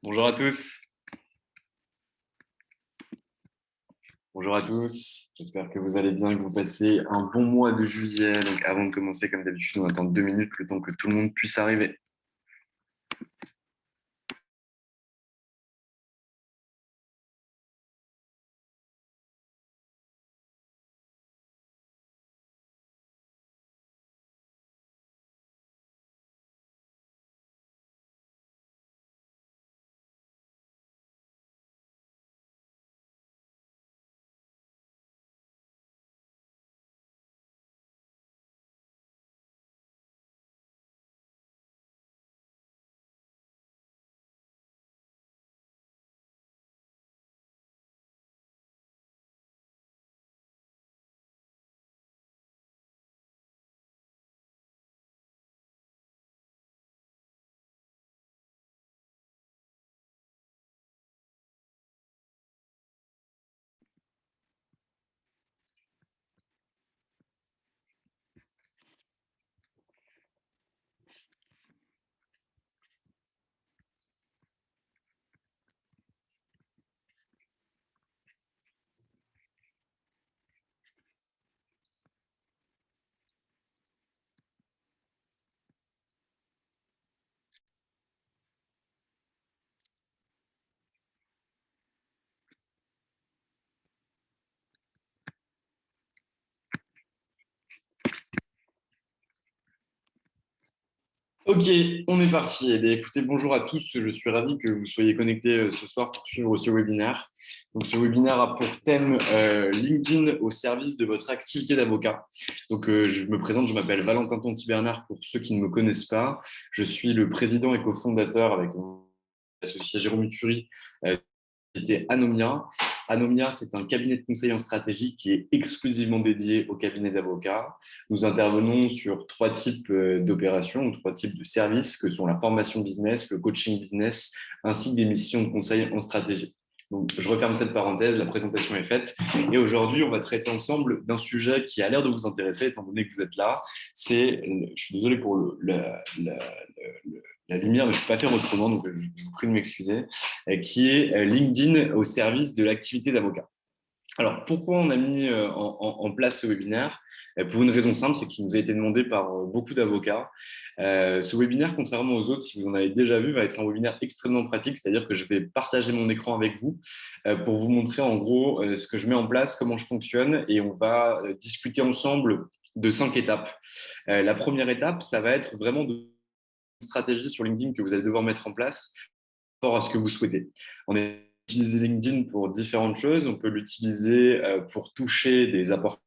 Bonjour à tous. Bonjour à tous. J'espère que vous allez bien, que vous passez un bon mois de juillet. Donc, avant de commencer, comme d'habitude, on attend 2 minutes le temps que tout le monde puisse arriver. Ok, on est parti. Eh bien, écoutez, bonjour à tous. Je suis ravi que vous soyez connectés ce soir pour suivre ce webinaire. Donc, ce webinaire a pour thème LinkedIn au service de votre activité d'avocat. Donc, je me présente, je m'appelle Valentin Tonti-Bernard pour ceux qui ne me connaissent pas. Je suis le président et cofondateur avec mon associé Jérôme Uturi société Anomia. Anomia, c'est un cabinet de conseil en stratégie qui est exclusivement dédié au cabinet d'avocats. Nous intervenons sur 3 types d'opérations ou 3 types de services que sont la formation business, le coaching business, ainsi que des missions de conseil en stratégie. Donc, je referme cette parenthèse, la présentation est faite. Et aujourd'hui, on va traiter ensemble d'un sujet qui a l'air de vous intéresser, étant donné que vous êtes là. Je suis désolé pour la lumière, mais je ne peux pas faire autrement, donc je vous prie de m'excuser, qui est LinkedIn au service de l'activité d'avocat. Alors, pourquoi on a mis en place ce webinaire? Pour une raison simple, c'est qu'il nous a été demandé par beaucoup d'avocats. Ce webinaire, contrairement aux autres, si vous en avez déjà vu, va être un webinaire extrêmement pratique, c'est-à-dire que je vais partager mon écran avec vous pour vous montrer en gros ce que je mets en place, comment je fonctionne, et on va discuter ensemble de 5 étapes. La première étape, ça va être vraiment de stratégie sur LinkedIn que vous allez devoir mettre en place par rapport à ce que vous souhaitez. On utilise LinkedIn pour différentes choses. On peut l'utiliser pour toucher des apporteurs.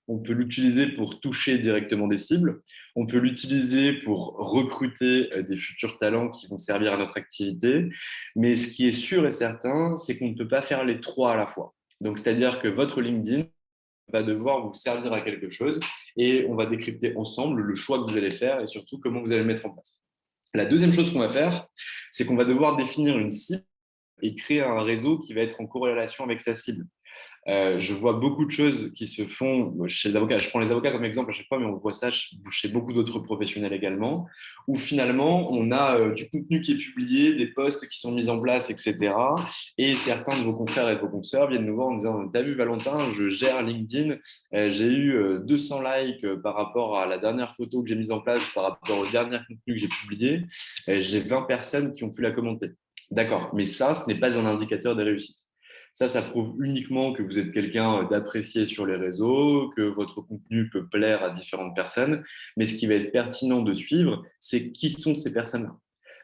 On peut l'utiliser pour toucher directement des cibles. On peut l'utiliser pour recruter des futurs talents qui vont servir à notre activité. Mais ce qui est sûr et certain, c'est qu'on ne peut pas faire les 3 à la fois. Donc, c'est-à-dire que votre LinkedIn va devoir vous servir à quelque chose et on va décrypter ensemble le choix que vous allez faire et surtout comment vous allez le mettre en place. La deuxième chose qu'on va faire, c'est qu'on va devoir définir une cible et créer un réseau qui va être en corrélation avec sa cible. Je vois beaucoup de choses qui se font chez les avocats. Je prends les avocats comme exemple à chaque fois, mais on voit ça chez beaucoup d'autres professionnels également, où finalement, on a du contenu qui est publié, des posts qui sont mis en place, etc. Et certains de vos confrères et de vos consoeurs viennent nous voir en disant, t'as vu Valentin, je gère LinkedIn, j'ai eu 200 likes par rapport à la dernière photo que j'ai mise en place, par rapport au dernier contenu que j'ai publié, j'ai 20 personnes qui ont pu la commenter. D'accord, mais ça, ce n'est pas un indicateur de réussite. Ça prouve uniquement que vous êtes quelqu'un d'apprécié sur les réseaux, que votre contenu peut plaire à différentes personnes. Mais ce qui va être pertinent de suivre, c'est qui sont ces personnes-là.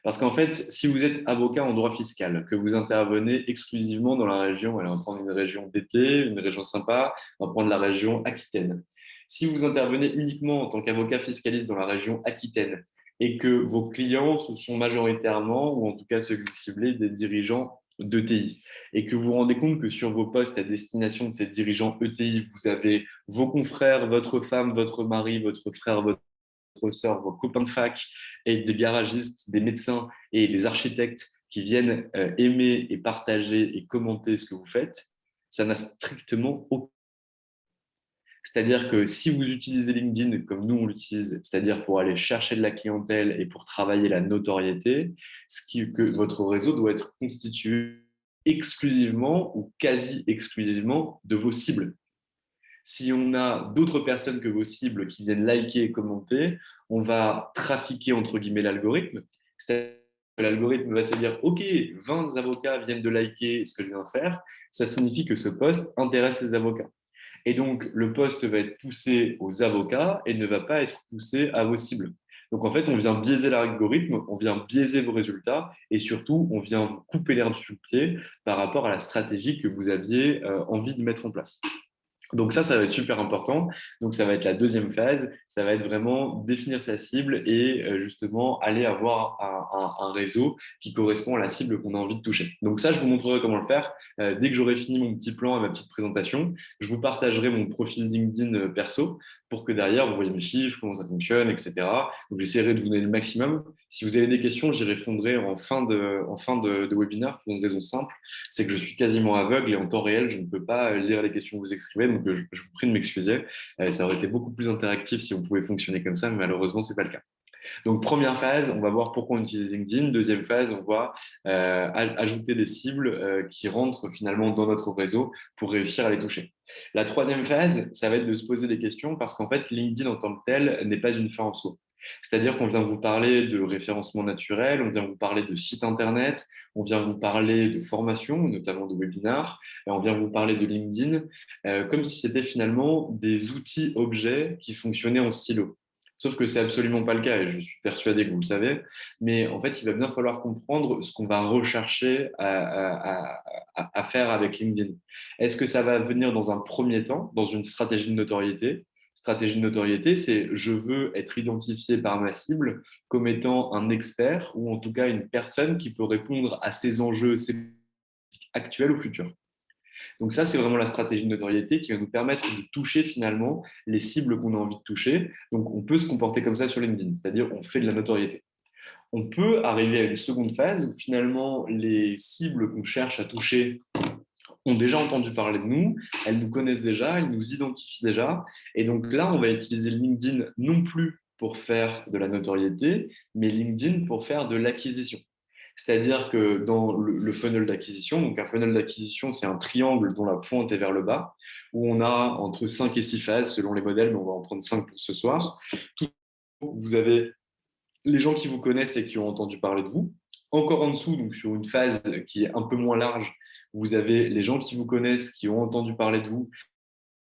Parce qu'en fait, si vous êtes avocat en droit fiscal, que vous intervenez exclusivement dans la région, allez, on va prendre une région d'été, une région sympa, on va prendre la région Aquitaine. Si vous intervenez uniquement en tant qu'avocat fiscaliste dans la région Aquitaine et que vos clients, ce sont majoritairement, ou en tout cas ceux que vous ciblez, des dirigeants d'ETI, et que vous vous rendez compte que sur vos postes à destination de ces dirigeants ETI, vous avez vos confrères, votre femme, votre mari, votre frère, votre sœur, vos copains de fac, et des garagistes, des médecins et des architectes qui viennent aimer et partager et commenter ce que vous faites, ça n'a strictement aucun. C'est-à-dire que si vous utilisez LinkedIn comme nous on l'utilise, c'est-à-dire pour aller chercher de la clientèle et pour travailler la notoriété, que votre réseau doit être constitué exclusivement ou quasi exclusivement de vos cibles. Si on a d'autres personnes que vos cibles qui viennent liker et commenter, on va trafiquer entre guillemets l'algorithme. C'est-à-dire que l'algorithme va se dire OK, 20 avocats viennent de liker ce que je viens de faire. Ça signifie que ce post intéresse les avocats. Et donc, le post va être poussé aux avocats et ne va pas être poussé à vos cibles. Donc, en fait, on vient biaiser l'algorithme, on vient biaiser vos résultats et surtout, on vient vous couper l'herbe sous le pied par rapport à la stratégie que vous aviez envie de mettre en place. Donc ça va être super important. Donc ça va être la deuxième phase. Ça va être vraiment définir sa cible et justement aller avoir un réseau qui correspond à la cible qu'on a envie de toucher. Donc ça, je vous montrerai comment le faire. Dès que j'aurai fini mon petit plan et ma petite présentation, je vous partagerai mon profil LinkedIn perso pour que derrière, vous voyez mes chiffres, comment ça fonctionne, etc. Donc j'essaierai de vous donner le maximum. Si vous avez des questions, j'y répondrai en fin de webinaire pour une raison simple, c'est que je suis quasiment aveugle et en temps réel, je ne peux pas lire les questions que vous écrivez. Donc, je vous prie de m'excuser. Ça aurait été beaucoup plus interactif si on pouvait fonctionner comme ça, mais malheureusement, ce n'est pas le cas. Donc, première phase, on va voir pourquoi on utilise LinkedIn. Deuxième phase, on va ajouter des cibles qui rentrent finalement dans notre réseau pour réussir à les toucher. La troisième phase, ça va être de se poser des questions parce qu'en fait, LinkedIn en tant que tel n'est pas une fin en soi. C'est-à-dire qu'on vient vous parler de référencement naturel, on vient vous parler de site internet, on vient vous parler de formation, notamment de webinars, et on vient vous parler de LinkedIn, comme si c'était finalement des outils objets qui fonctionnaient en silo. Sauf que c'est absolument pas le cas et je suis persuadé que vous le savez. Mais en fait, il va bien falloir comprendre ce qu'on va rechercher à faire avec LinkedIn. Est-ce que ça va venir dans un premier temps, dans une stratégie de notoriété? Stratégie de notoriété, c'est je veux être identifié par ma cible comme étant un expert ou en tout cas une personne qui peut répondre à ces enjeux actuels ou futurs. Donc ça, c'est vraiment la stratégie de notoriété qui va nous permettre de toucher finalement les cibles qu'on a envie de toucher. Donc on peut se comporter comme ça sur LinkedIn, c'est-à-dire on fait de la notoriété. On peut arriver à une seconde phase où finalement les cibles qu'on cherche à toucher ont déjà entendu parler de nous, elles nous connaissent déjà, elles nous identifient déjà. Et donc là, on va utiliser LinkedIn non plus pour faire de la notoriété, mais LinkedIn pour faire de l'acquisition. C'est-à-dire que dans le funnel d'acquisition, donc un funnel d'acquisition, c'est un triangle dont la pointe est vers le bas, où on a entre 5 et 6 phases selon les modèles, mais on va en prendre 5 pour ce soir. Vous avez les gens qui vous connaissent et qui ont entendu parler de vous. Encore en dessous, donc sur une phase qui est un peu moins large, vous avez les gens qui vous connaissent, qui ont entendu parler de vous,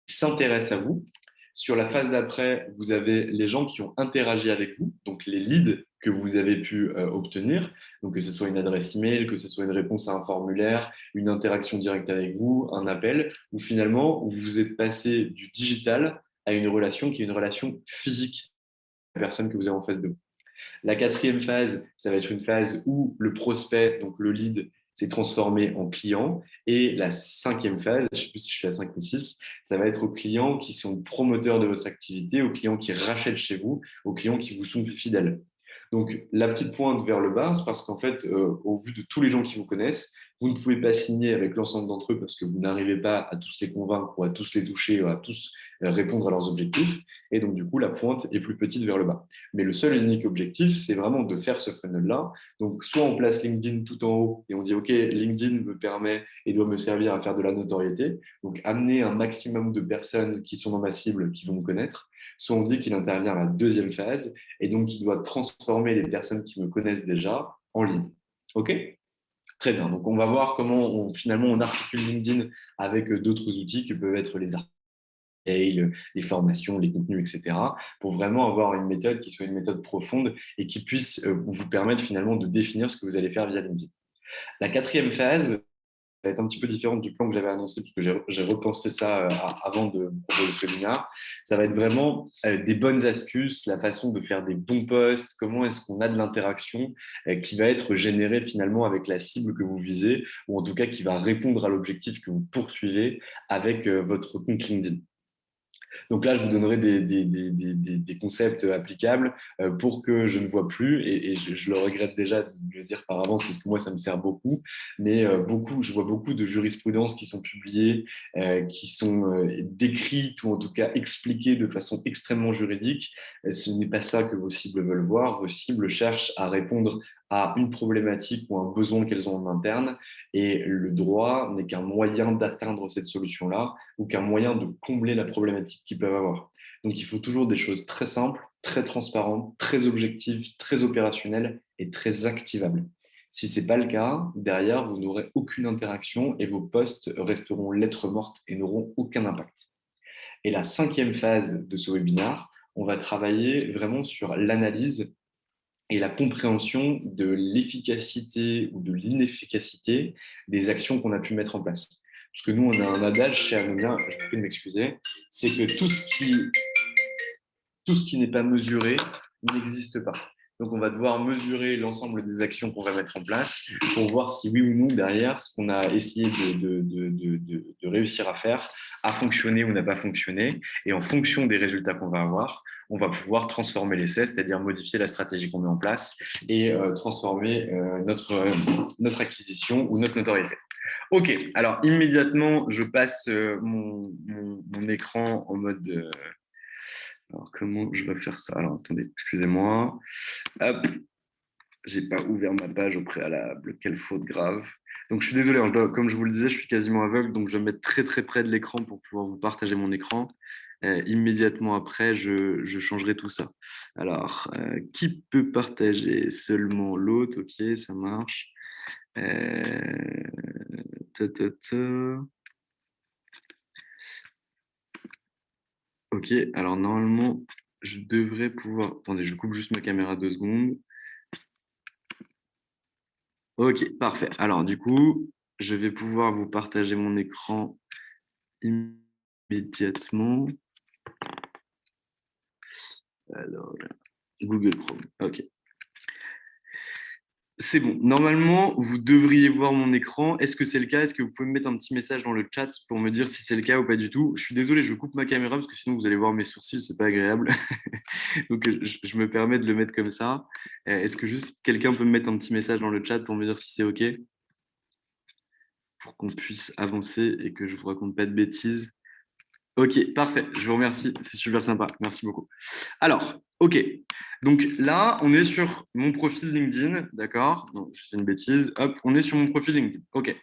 qui s'intéressent à vous. Sur la phase d'après, vous avez les gens qui ont interagi avec vous, donc les leads que vous avez pu obtenir, donc que ce soit une adresse email, que ce soit une réponse à un formulaire, une interaction directe avec vous, un appel, ou finalement vous êtes passé du digital à une relation qui est une relation physique avec la personne que vous avez en face de vous. La quatrième phase, ça va être une phase où le prospect, donc le lead, s'est transformé en client. Et la cinquième phase, je ne sais plus si je suis à 5 ou 6, ça va être aux clients qui sont promoteurs de votre activité, aux clients qui rachètent chez vous, aux clients qui vous sont fidèles. Donc, la petite pointe vers le bas, c'est parce qu'en fait, au vu de tous les gens qui vous connaissent, vous ne pouvez pas signer avec l'ensemble d'entre eux parce que vous n'arrivez pas à tous les convaincre ou à tous les toucher ou à tous répondre à leurs objectifs. Et donc, du coup, la pointe est plus petite vers le bas. Mais le seul et unique objectif, c'est vraiment de faire ce funnel-là. Donc, soit on place LinkedIn tout en haut et on dit, OK, LinkedIn me permet et doit me servir à faire de la notoriété. Donc, amener un maximum de personnes qui sont dans ma cible, qui vont me connaître. Soit on dit qu'il intervient à la deuxième phase et donc il doit transformer les personnes qui me connaissent déjà en ligne. OK? Très bien. Donc, on va voir comment finalement on articule LinkedIn avec d'autres outils que peuvent être les articles, les formations, les contenus, etc., pour vraiment avoir une méthode qui soit une méthode profonde et qui puisse vous permettre finalement de définir ce que vous allez faire via LinkedIn. La quatrième phase va être un petit peu différente du plan que j'avais annoncé, parce que j'ai repensé ça avant de proposer ce webinaire. Ça va être vraiment des bonnes astuces, la façon de faire des bons posts, comment est-ce qu'on a de l'interaction qui va être générée finalement avec la cible que vous visez, ou en tout cas qui va répondre à l'objectif que vous poursuivez avec votre compte LinkedIn. Donc là, je vous donnerai des concepts applicables pour que je ne vois plus, et je le regrette déjà de le dire par avance, parce que moi, ça me sert beaucoup, mais je vois beaucoup de jurisprudences qui sont publiées, qui sont décrites ou en tout cas expliquées de façon extrêmement juridique. Ce n'est pas ça que vos cibles veulent voir. Vos cibles cherchent à répondre à une problématique ou un besoin qu'elles ont en interne, et le droit n'est qu'un moyen d'atteindre cette solution-là ou qu'un moyen de combler la problématique qu'ils peuvent avoir. Donc, il faut toujours des choses très simples, très transparentes, très objectives, très opérationnelles et très activables. Si ce n'est pas le cas, derrière, vous n'aurez aucune interaction et vos posts resteront lettres mortes et n'auront aucun impact. Et la cinquième phase de ce webinaire, on va travailler vraiment sur l'analyse et la compréhension de l'efficacité ou de l'inefficacité des actions qu'on a pu mettre en place. Parce que nous, on a un adage chez Anomia, je vous prie de m'excuser, c'est que tout ce qui n'est pas mesuré n'existe pas. Donc, on va devoir mesurer l'ensemble des actions qu'on va mettre en place pour voir si oui ou non, derrière, ce qu'on a essayé de réussir à faire a fonctionné ou n'a pas fonctionné. Et en fonction des résultats qu'on va avoir, on va pouvoir transformer l'essai, c'est-à-dire modifier la stratégie qu'on met en place et transformer notre acquisition ou notre notoriété. OK, alors immédiatement, je passe mon écran en mode… alors, comment je vais faire ça? Alors, attendez, excusez-moi. Hop, j'ai pas ouvert ma page au préalable. Quelle faute grave. Donc, je suis désolé, hein, comme je vous le disais, je suis quasiment aveugle, donc je vais me mettre très très près de l'écran pour pouvoir vous partager mon écran. Immédiatement après, je changerai tout ça. Alors, qui peut partager? Seulement l'autre, ok, ça marche. Ta, ta, ta. Ok, alors normalement, je devrais pouvoir… Attendez, je coupe juste ma caméra 2 secondes. Ok, parfait. Alors, du coup, je vais pouvoir vous partager mon écran immédiatement. Alors, Google Chrome. Ok. C'est bon. Normalement, vous devriez voir mon écran. Est-ce que c'est le cas? Est-ce que vous pouvez me mettre un petit message dans le chat pour me dire si c'est le cas ou pas du tout? Je suis désolé, je coupe ma caméra parce que sinon vous allez voir mes sourcils, c'est pas agréable. Donc, je me permets de le mettre comme ça. Est-ce que juste quelqu'un peut me mettre un petit message dans le chat pour me dire si c'est OK, pour qu'on puisse avancer et que je vous raconte pas de bêtises? Ok, parfait. Je vous remercie. C'est super sympa. Merci beaucoup. Alors, ok. Donc là, on est sur mon profil LinkedIn. D'accord? Non, je fais une bêtise. Hop, on est sur mon profil LinkedIn. Ok.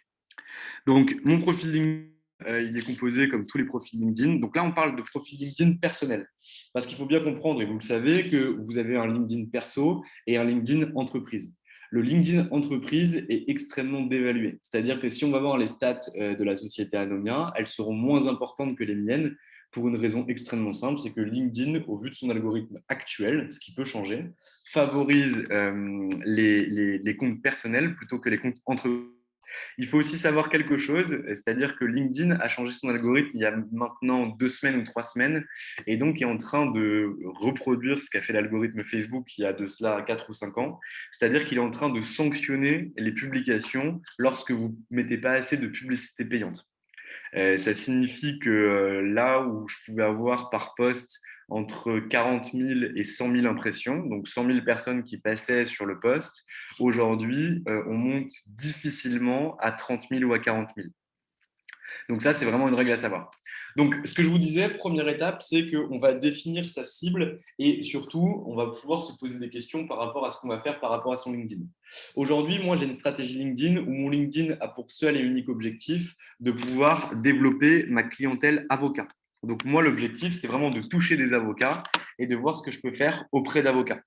Donc, mon profil LinkedIn, il est composé comme tous les profils LinkedIn. Donc là, on parle de profil LinkedIn personnel. Parce qu'il faut bien comprendre, et vous le savez, que vous avez un LinkedIn perso et un LinkedIn entreprise. Le LinkedIn entreprise est extrêmement dévalué. C'est-à-dire que si on va voir les stats de la société Anomia, elles seront moins importantes que les miennes pour une raison extrêmement simple, c'est que LinkedIn, au vu de son algorithme actuel, ce qui peut changer, favorise les comptes personnels plutôt que les comptes entreprises. Il faut aussi savoir quelque chose, c'est-à-dire que LinkedIn a changé son algorithme il y a maintenant 2 semaines ou 3 semaines, et donc est en train de reproduire ce qu'a fait l'algorithme Facebook il y a de cela 4 ou 5 ans, c'est-à-dire qu'il est en train de sanctionner les publications lorsque vous ne mettez pas assez de publicité payante. Ça signifie que là où je pouvais avoir par poste entre 40 000 et 100 000 impressions, donc 100 000 personnes qui passaient sur le poste, aujourd'hui, on monte difficilement à 30 000 ou à 40 000. Donc ça, c'est vraiment une règle à savoir. Donc, ce que je vous disais, première étape, c'est qu'on va définir sa cible et surtout, on va pouvoir se poser des questions par rapport à ce qu'on va faire par rapport à son LinkedIn. Aujourd'hui, moi, j'ai une stratégie LinkedIn où mon LinkedIn a pour seul et unique objectif de pouvoir développer ma clientèle avocat. Donc, moi, l'objectif, c'est vraiment de toucher des avocats et de voir ce que je peux faire auprès d'avocats.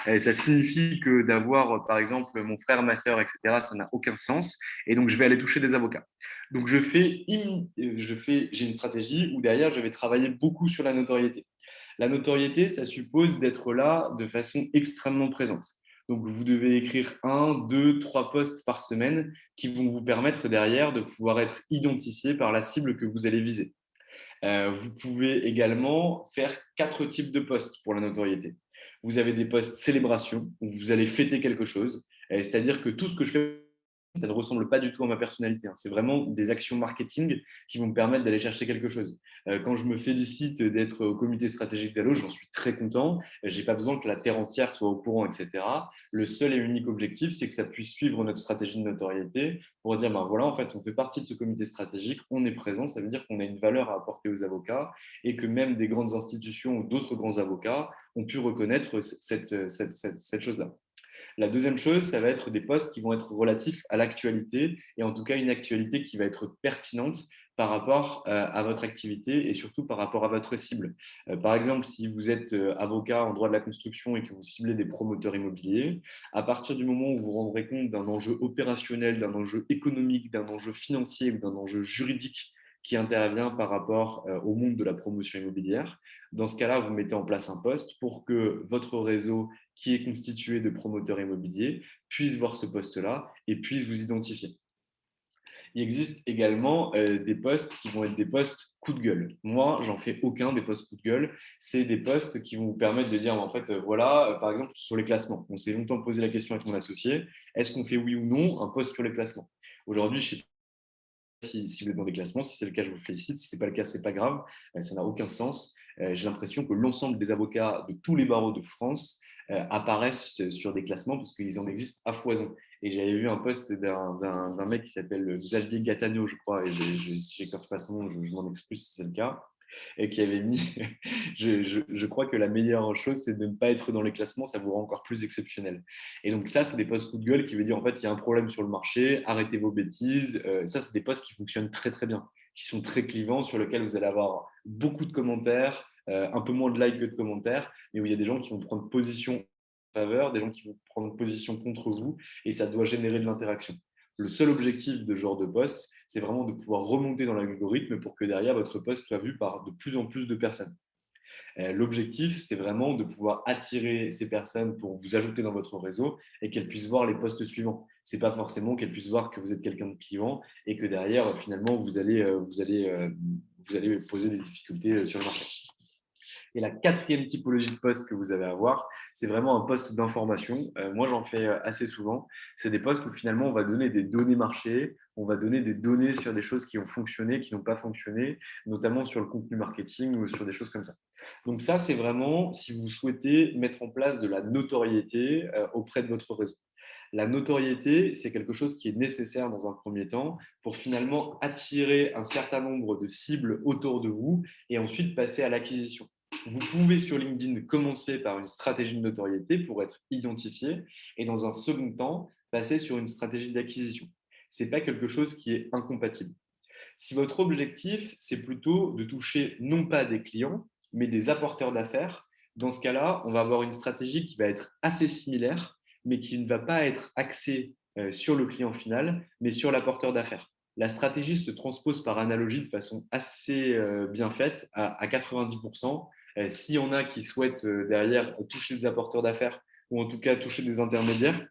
Et ça signifie que d'avoir, par exemple, mon frère, ma sœur, etc., ça n'a aucun sens. Et donc, je vais aller toucher des avocats. Donc, j'ai une stratégie où derrière, je vais travailler beaucoup sur la notoriété. La notoriété, ça suppose d'être là de façon extrêmement présente. Donc, vous devez écrire 1, 2, 3 posts par semaine qui vont vous permettre derrière de pouvoir être identifié par la cible que vous allez viser. Vous pouvez également faire 4 types de posts pour la notoriété. Vous avez des posts célébration où vous allez fêter quelque chose, c'est-à-dire que tout ce que je fais ça ne ressemble pas du tout à ma personnalité, hein. C'est vraiment des actions marketing qui vont me permettre d'aller chercher quelque chose. Quand je me félicite d'être au comité stratégique d'Allo, j'en suis très content. Je n'ai pas besoin que la terre entière soit au courant, etc. Le seul et unique objectif, c'est que ça puisse suivre notre stratégie de notoriété pour dire, ben voilà, en fait, on fait partie de ce comité stratégique, on est présent, ça veut dire qu'on a une valeur à apporter aux avocats et que même des grandes institutions ou d'autres grands avocats ont pu reconnaître cette chose-là. La deuxième chose, ça va être des postes qui vont être relatifs à l'actualité et en tout cas une actualité qui va être pertinente par rapport à votre activité et surtout par rapport à votre cible. Par exemple, si vous êtes avocat en droit de la construction et que vous ciblez des promoteurs immobiliers, à partir du moment où vous vous rendrez compte d'un enjeu opérationnel, d'un enjeu économique, d'un enjeu financier ou d'un enjeu juridique qui intervient par rapport au monde de la promotion immobilière, dans ce cas-là, vous mettez en place un poste pour que votre réseau qui est constitué de promoteurs immobiliers puisse voir ce poste-là et puisse vous identifier. Il existe également des postes qui vont être des postes coup de gueule. Moi, j'en fais aucun des postes coup de gueule. C'est des postes qui vont vous permettre de dire, en fait, voilà, par exemple, sur les classements. On s'est longtemps posé la question avec mon associé, est-ce qu'on fait oui ou non un poste sur les classements? Aujourd'hui, je ne sais pas si vous êtes dans des classements. Si c'est le cas, je vous félicite. Si ce n'est pas le cas, ce n'est pas grave. Ça n'a aucun sens. J'ai l'impression que l'ensemble des avocats de tous les barreaux de France apparaissent sur des classements parce qu'ils en existent à foison. Et j'avais vu un post d'un mec qui s'appelle Xavier Gattano, je crois, et si j'écorche pas son nom, je m'en excuse si c'est le cas, et qui avait mis je crois que la meilleure chose, c'est de ne pas être dans les classements, ça vous rend encore plus exceptionnel. Et donc ça, c'est des posts coup de gueule qui veut dire en fait, il y a un problème sur le marché, arrêtez vos bêtises. Ça, c'est des posts qui fonctionnent très très bien, qui sont très clivants, sur lesquels vous allez avoir beaucoup de commentaires, un peu moins de likes que de commentaires, mais où il y a des gens qui vont prendre position en faveur, des gens qui vont prendre position contre vous, et ça doit générer de l'interaction. Le seul objectif de ce genre de post, c'est vraiment de pouvoir remonter dans l'algorithme pour que derrière, votre post soit vu par de plus en plus de personnes. L'objectif, c'est vraiment de pouvoir attirer ces personnes pour vous ajouter dans votre réseau et qu'elles puissent voir les posts suivants. Ce n'est pas forcément qu'elles puissent voir que vous êtes quelqu'un de clivant et que derrière, finalement, vous allez poser des difficultés sur le marché. Et la quatrième typologie de poste que vous allez avoir, c'est vraiment un poste d'information. Moi, j'en fais assez souvent. C'est des postes où finalement, on va donner des données marché, on va donner des données sur des choses qui ont fonctionné, qui n'ont pas fonctionné, notamment sur le contenu marketing ou sur des choses comme ça. Donc ça, c'est vraiment si vous souhaitez mettre en place de la notoriété auprès de votre réseau. La notoriété, c'est quelque chose qui est nécessaire dans un premier temps pour finalement attirer un certain nombre de cibles autour de vous et ensuite passer à l'acquisition. Vous pouvez sur LinkedIn commencer par une stratégie de notoriété pour être identifié et dans un second temps, passer sur une stratégie d'acquisition. Ce n'est pas quelque chose qui est incompatible. Si votre objectif, c'est plutôt de toucher non pas des clients, mais des apporteurs d'affaires, dans ce cas-là, on va avoir une stratégie qui va être assez similaire, mais qui ne va pas être axée sur le client final, mais sur l'apporteur d'affaires. La stratégie se transpose par analogie de façon assez bien faite à 90%. S'il y en a qui souhaitent derrière toucher des apporteurs d'affaires ou en tout cas toucher des intermédiaires,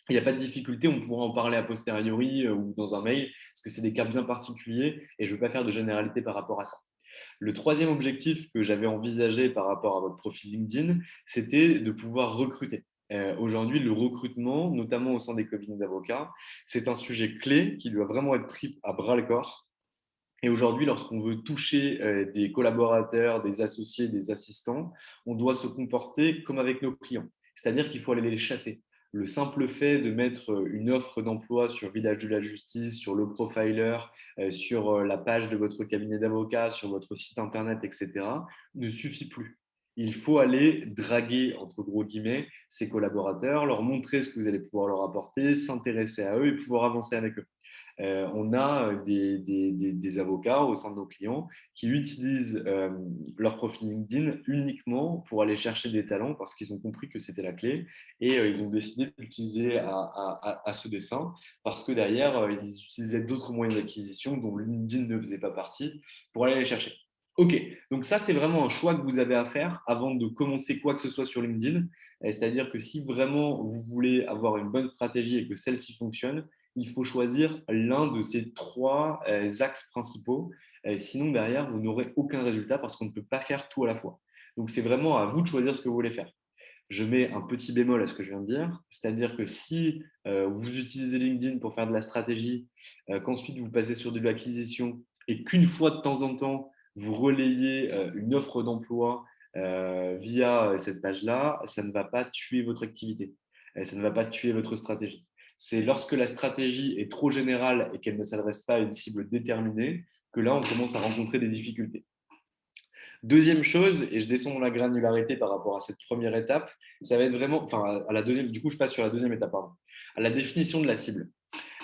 il n'y a pas de difficulté, on pourra en parler a posteriori ou dans un mail, parce que c'est des cas bien particuliers et je ne veux pas faire de généralité par rapport à ça. Le troisième objectif que j'avais envisagé par rapport à votre profil LinkedIn, c'était de pouvoir recruter. Aujourd'hui, le recrutement, notamment au sein des cabinets d'avocats, c'est un sujet clé qui doit vraiment être pris à bras le corps. Et aujourd'hui, lorsqu'on veut toucher des collaborateurs, des associés, des assistants, on doit se comporter comme avec nos clients. C'est-à-dire qu'il faut aller les chasser. Le simple fait de mettre une offre d'emploi sur Village de la Justice, sur le profiler, sur la page de votre cabinet d'avocat, sur votre site internet, etc., ne suffit plus. Il faut aller draguer, entre gros guillemets, ces collaborateurs, leur montrer ce que vous allez pouvoir leur apporter, s'intéresser à eux et pouvoir avancer avec eux. On a des avocats au sein de nos clients qui utilisent leur profil LinkedIn uniquement pour aller chercher des talents parce qu'ils ont compris que c'était la clé et ils ont décidé de l'utiliser à ce dessein parce que derrière, ils utilisaient d'autres moyens d'acquisition dont LinkedIn ne faisait pas partie pour aller les chercher. Ok, donc ça, c'est vraiment un choix que vous avez à faire avant de commencer quoi que ce soit sur LinkedIn. C'est-à-dire que si vraiment vous voulez avoir une bonne stratégie et que celle-ci fonctionne, il faut choisir l'un de ces trois axes principaux. Sinon, derrière, vous n'aurez aucun résultat parce qu'on ne peut pas faire tout à la fois. Donc, c'est vraiment à vous de choisir ce que vous voulez faire. je mets un petit bémol à ce que je viens de dire, c'est-à-dire que si vous utilisez LinkedIn pour faire de la stratégie, qu'ensuite vous passez sur de l'acquisition et qu'une fois de temps en temps, vous relayez une offre d'emploi via cette page-là, ça ne va pas tuer votre activité, ça ne va pas tuer votre stratégie. C'est lorsque la stratégie est trop générale et qu'elle ne s'adresse pas à une cible déterminée que là, on commence à rencontrer des difficultés. Deuxième chose, et je descends dans la granularité par rapport à cette première étape, ça va être vraiment, enfin à la deuxième, du coup je passe sur la deuxième étape, pardon, à la définition de la cible.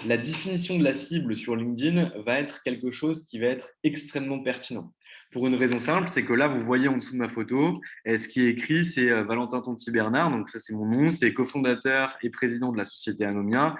La définition de la cible sur LinkedIn va être quelque chose qui va être extrêmement pertinent. Pour une raison simple, c'est que là, vous voyez en dessous de ma photo, et ce qui est écrit, c'est Valentin Tonti-Bernard, donc ça c'est mon nom, c'est cofondateur et président de la société Anomia,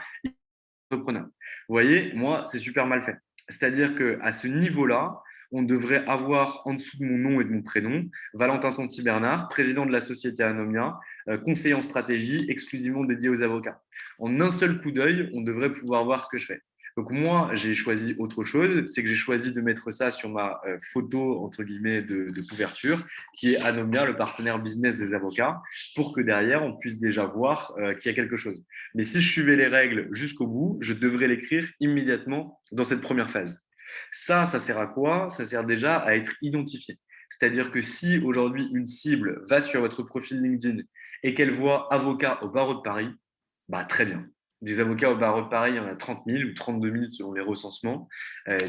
entrepreneur. Vous voyez, moi, c'est super mal fait. C'est-à-dire qu'à ce niveau-là, on devrait avoir en dessous de mon nom et de mon prénom Valentin Tonti-Bernard, président de la société Anomia, conseiller en stratégie exclusivement dédié aux avocats. En un seul coup d'œil, on devrait pouvoir voir ce que je fais. Donc moi, j'ai choisi autre chose, c'est que j'ai choisi de mettre ça sur ma photo, entre guillemets, de couverture, qui est Anomia, le partenaire business des avocats, pour que derrière, on puisse déjà voir qu'il y a quelque chose. Mais si je suivais les règles jusqu'au bout, je devrais l'écrire immédiatement dans cette première phase. Ça sert à quoi? Ça sert déjà à être identifié. C'est-à-dire que si aujourd'hui une cible va sur votre profil LinkedIn et qu'elle voit avocat au barreau de Paris, bah, très bien. Des avocats au barreau de Paris, il y en a 30 000 ou 32 000 selon les recensements.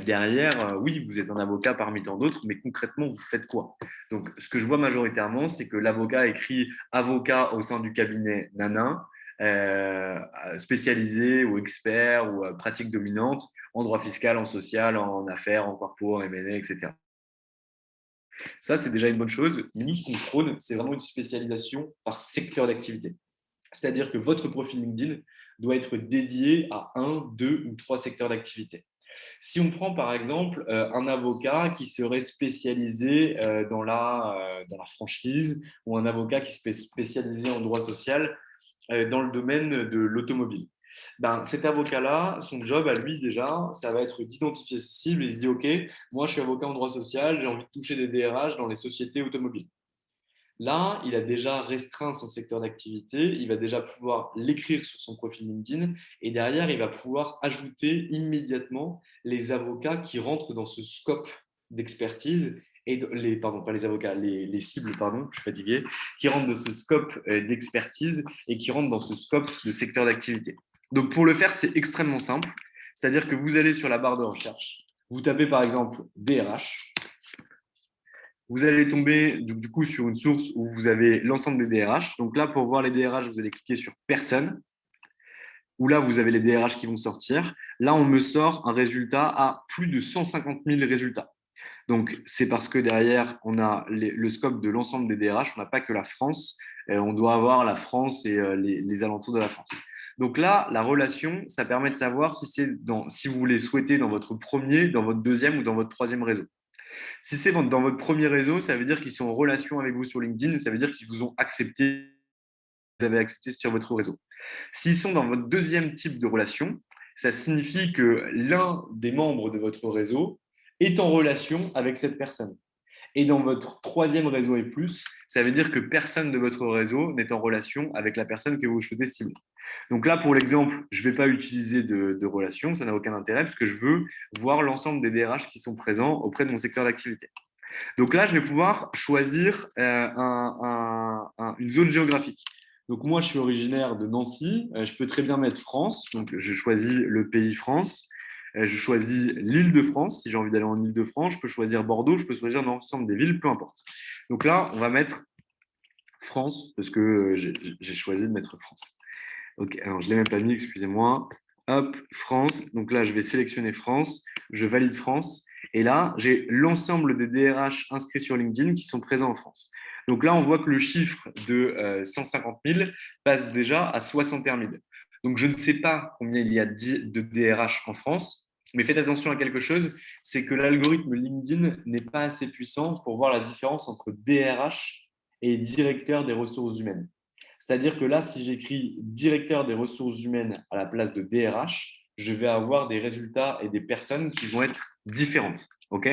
Derrière, oui, vous êtes un avocat parmi tant d'autres, mais concrètement, vous faites quoi? Donc, ce que je vois majoritairement, c'est que l'avocat écrit avocat au sein du cabinet Nanin, spécialisé ou expert ou pratique dominante en droit fiscal, en social, en affaires, en corpo, en M&A, etc. Ça, c'est déjà une bonne chose. Mais nous, ce qu'on prône, c'est vraiment une spécialisation par secteur d'activité. C'est-à-dire que votre profil LinkedIn doit être dédié à un, deux ou trois secteurs d'activité. Si on prend par exemple un avocat qui serait spécialisé dans la franchise ou un avocat qui serait spécialisé en droit social dans le domaine de l'automobile. Ben, cet avocat-là, son job à lui déjà, ça va être d'identifier ses cibles et il se dit, OK, moi je suis avocat en droit social, j'ai envie de toucher des DRH dans les sociétés automobiles. Là, il a déjà restreint son secteur d'activité, il va déjà pouvoir l'écrire sur son profil LinkedIn et derrière, il va pouvoir ajouter immédiatement les avocats qui rentrent dans ce scope d'expertise et pardon, pas les avocats, les cibles, pardon, je suis fatigué, qui rentrent dans ce scope d'expertise et qui rentrent dans ce scope de secteur d'activité. Donc, pour le faire, c'est extrêmement simple. C'est-à-dire que vous allez sur la barre de recherche, vous tapez par exemple DRH, vous allez tomber du coup sur une source où vous avez l'ensemble des DRH. Donc là, pour voir les DRH, vous allez cliquer sur Personne, où là, vous avez les DRH qui vont sortir. Là, on me sort un résultat à plus de 150 000 résultats. Donc, c'est parce que derrière, on a le scope de l'ensemble des DRH. On n'a pas que la France. On doit avoir la France et les alentours de la France. Donc là, la relation, ça permet de savoir si vous les souhaitez dans votre premier, dans votre deuxième ou dans votre troisième réseau. Si c'est dans votre premier réseau, ça veut dire qu'ils sont en relation avec vous sur LinkedIn, ça veut dire qu'ils vous ont accepté, vous avez accepté sur votre réseau. S'ils sont dans votre deuxième type de relation, ça signifie que l'un des membres de votre réseau est en relation avec cette personne. Et dans votre troisième réseau et plus, ça veut dire que personne de votre réseau n'est en relation avec la personne que vous souhaitez cibler. Donc là, pour l'exemple, je ne vais pas utiliser de relation, ça n'a aucun intérêt, parce que je veux voir l'ensemble des DRH qui sont présents auprès de mon secteur d'activité. Donc là, je vais pouvoir choisir une zone géographique. Donc moi, je suis originaire de Nancy. Je peux très bien mettre France. Donc je choisis le pays France. Je choisis l'Île-de-France. Si j'ai envie d'aller en Île-de-France, je peux choisir Bordeaux. Je peux choisir l'ensemble des villes, peu importe. Donc là, on va mettre France parce que j'ai choisi de mettre France. Ok, alors je ne l'ai même pas mis, excusez-moi. Hop, France. Donc là, je vais sélectionner France. Je valide France. Et là, j'ai l'ensemble des DRH inscrits sur LinkedIn qui sont présents en France. Donc là, on voit que le chiffre de 150 000 passe déjà à 61 000. Donc je ne sais pas combien il y a de DRH en France, mais faites attention à quelque chose, c'est que l'algorithme LinkedIn n'est pas assez puissant pour voir la différence entre DRH et directeur des ressources humaines. C'est-à-dire que là, si j'écris directeur des ressources humaines à la place de DRH, je vais avoir des résultats et des personnes qui vont être différentes. OK?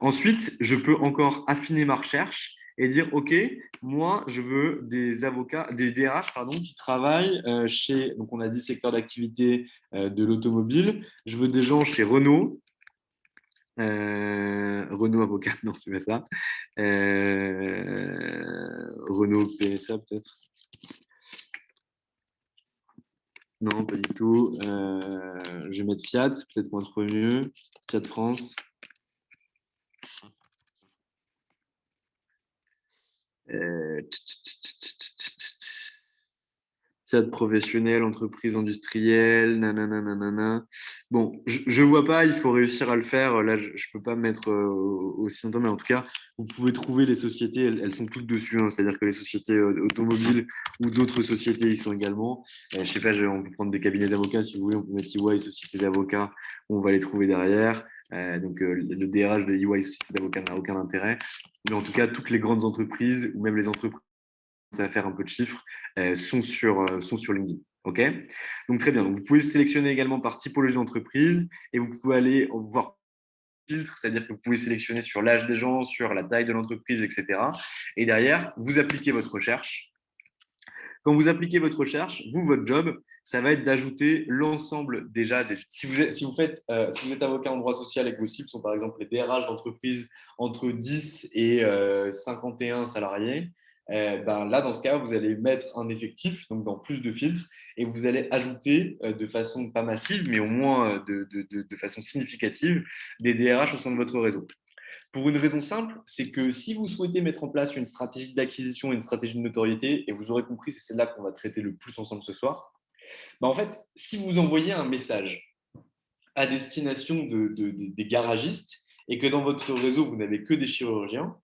Ensuite, je peux encore affiner ma recherche et dire, OK, moi, je veux des avocats, des DRH, pardon, qui travaillent chez, donc on a dit secteur d'activité de l'automobile. Je veux des gens chez Renault. Renault Avocat, non, c'est pas ça. Renault PSA, peut-être. Non, pas du tout. Je vais mettre Fiat, peut-être moins trop mieux. Fiat France. Fiat professionnel, entreprise industrielle, nanana, nanana. Bon, je ne vois pas, il faut réussir à le faire. Là, je ne peux pas me mettre aussi longtemps, mais en tout cas, vous pouvez trouver les sociétés, elles sont toutes dessus. Hein. C'est-à-dire que les sociétés automobiles ou d'autres sociétés y sont également. Je ne sais pas, on peut prendre des cabinets d'avocats si vous voulez, on peut mettre EY, société d'avocats, on va les trouver derrière. Donc, le DRH de EY, société d'avocats, n'a aucun intérêt. Mais en tout cas, toutes les grandes entreprises ou même les entreprises à faire un peu de chiffres sont sur LinkedIn. OK. Donc, très bien. Donc, vous pouvez sélectionner également par typologie d'entreprise et vous pouvez aller voir filtre, c'est-à-dire que vous pouvez sélectionner sur l'âge des gens, sur la taille de l'entreprise, etc. Et derrière, vous appliquez votre recherche. Quand vous appliquez votre recherche, vous, votre job, ça va être d'ajouter l'ensemble déjà. Si vous êtes avocat en droit social et que vos cibles sont par exemple les DRH d'entreprise entre 10 et 51 salariés, ben là, dans ce cas, vous allez mettre un effectif, donc dans plus de filtres, et vous allez ajouter de façon pas massive, mais au moins de façon significative, des DRH au sein de votre réseau. Pour une raison simple, c'est que si vous souhaitez mettre en place une stratégie d'acquisition et une stratégie de notoriété, et vous aurez compris, c'est celle-là qu'on va traiter le plus ensemble ce soir, bah en fait, si vous envoyez un message à destination des garagistes et que dans votre réseau, vous n'avez que des chirurgiens,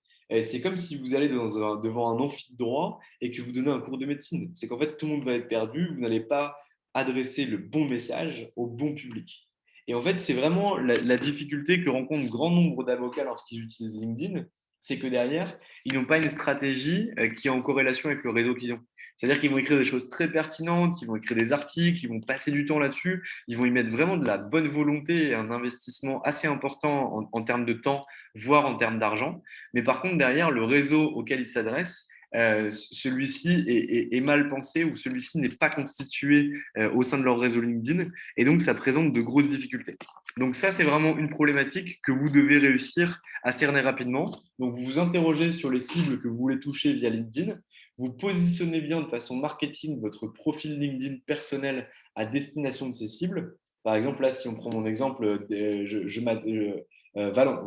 c'est comme si vous allez devant un amphi de droit et que vous donnez un cours de médecine. C'est qu'en fait, tout le monde va être perdu, vous n'allez pas adresser le bon message au bon public. Et en fait, c'est vraiment la difficulté que rencontre grand nombre d'avocats lorsqu'ils utilisent LinkedIn, c'est que derrière, ils n'ont pas une stratégie qui est en corrélation avec le réseau qu'ils ont. C'est-à-dire qu'ils vont écrire des choses très pertinentes, ils vont écrire des articles, ils vont passer du temps là-dessus, ils vont y mettre vraiment de la bonne volonté et un investissement assez important en termes de temps, voire en termes d'argent. Mais par contre, derrière, le réseau auquel ils s'adressent, celui-ci est mal pensé ou celui-ci n'est pas constitué au sein de leur réseau LinkedIn et donc ça présente de grosses difficultés. Donc ça, c'est vraiment une problématique que vous devez réussir à cerner rapidement. Donc vous vous interrogez sur les cibles que vous voulez toucher via LinkedIn. Vous positionnez bien de façon marketing votre profil LinkedIn personnel à destination de ces cibles. Par exemple, là, si on prend mon exemple,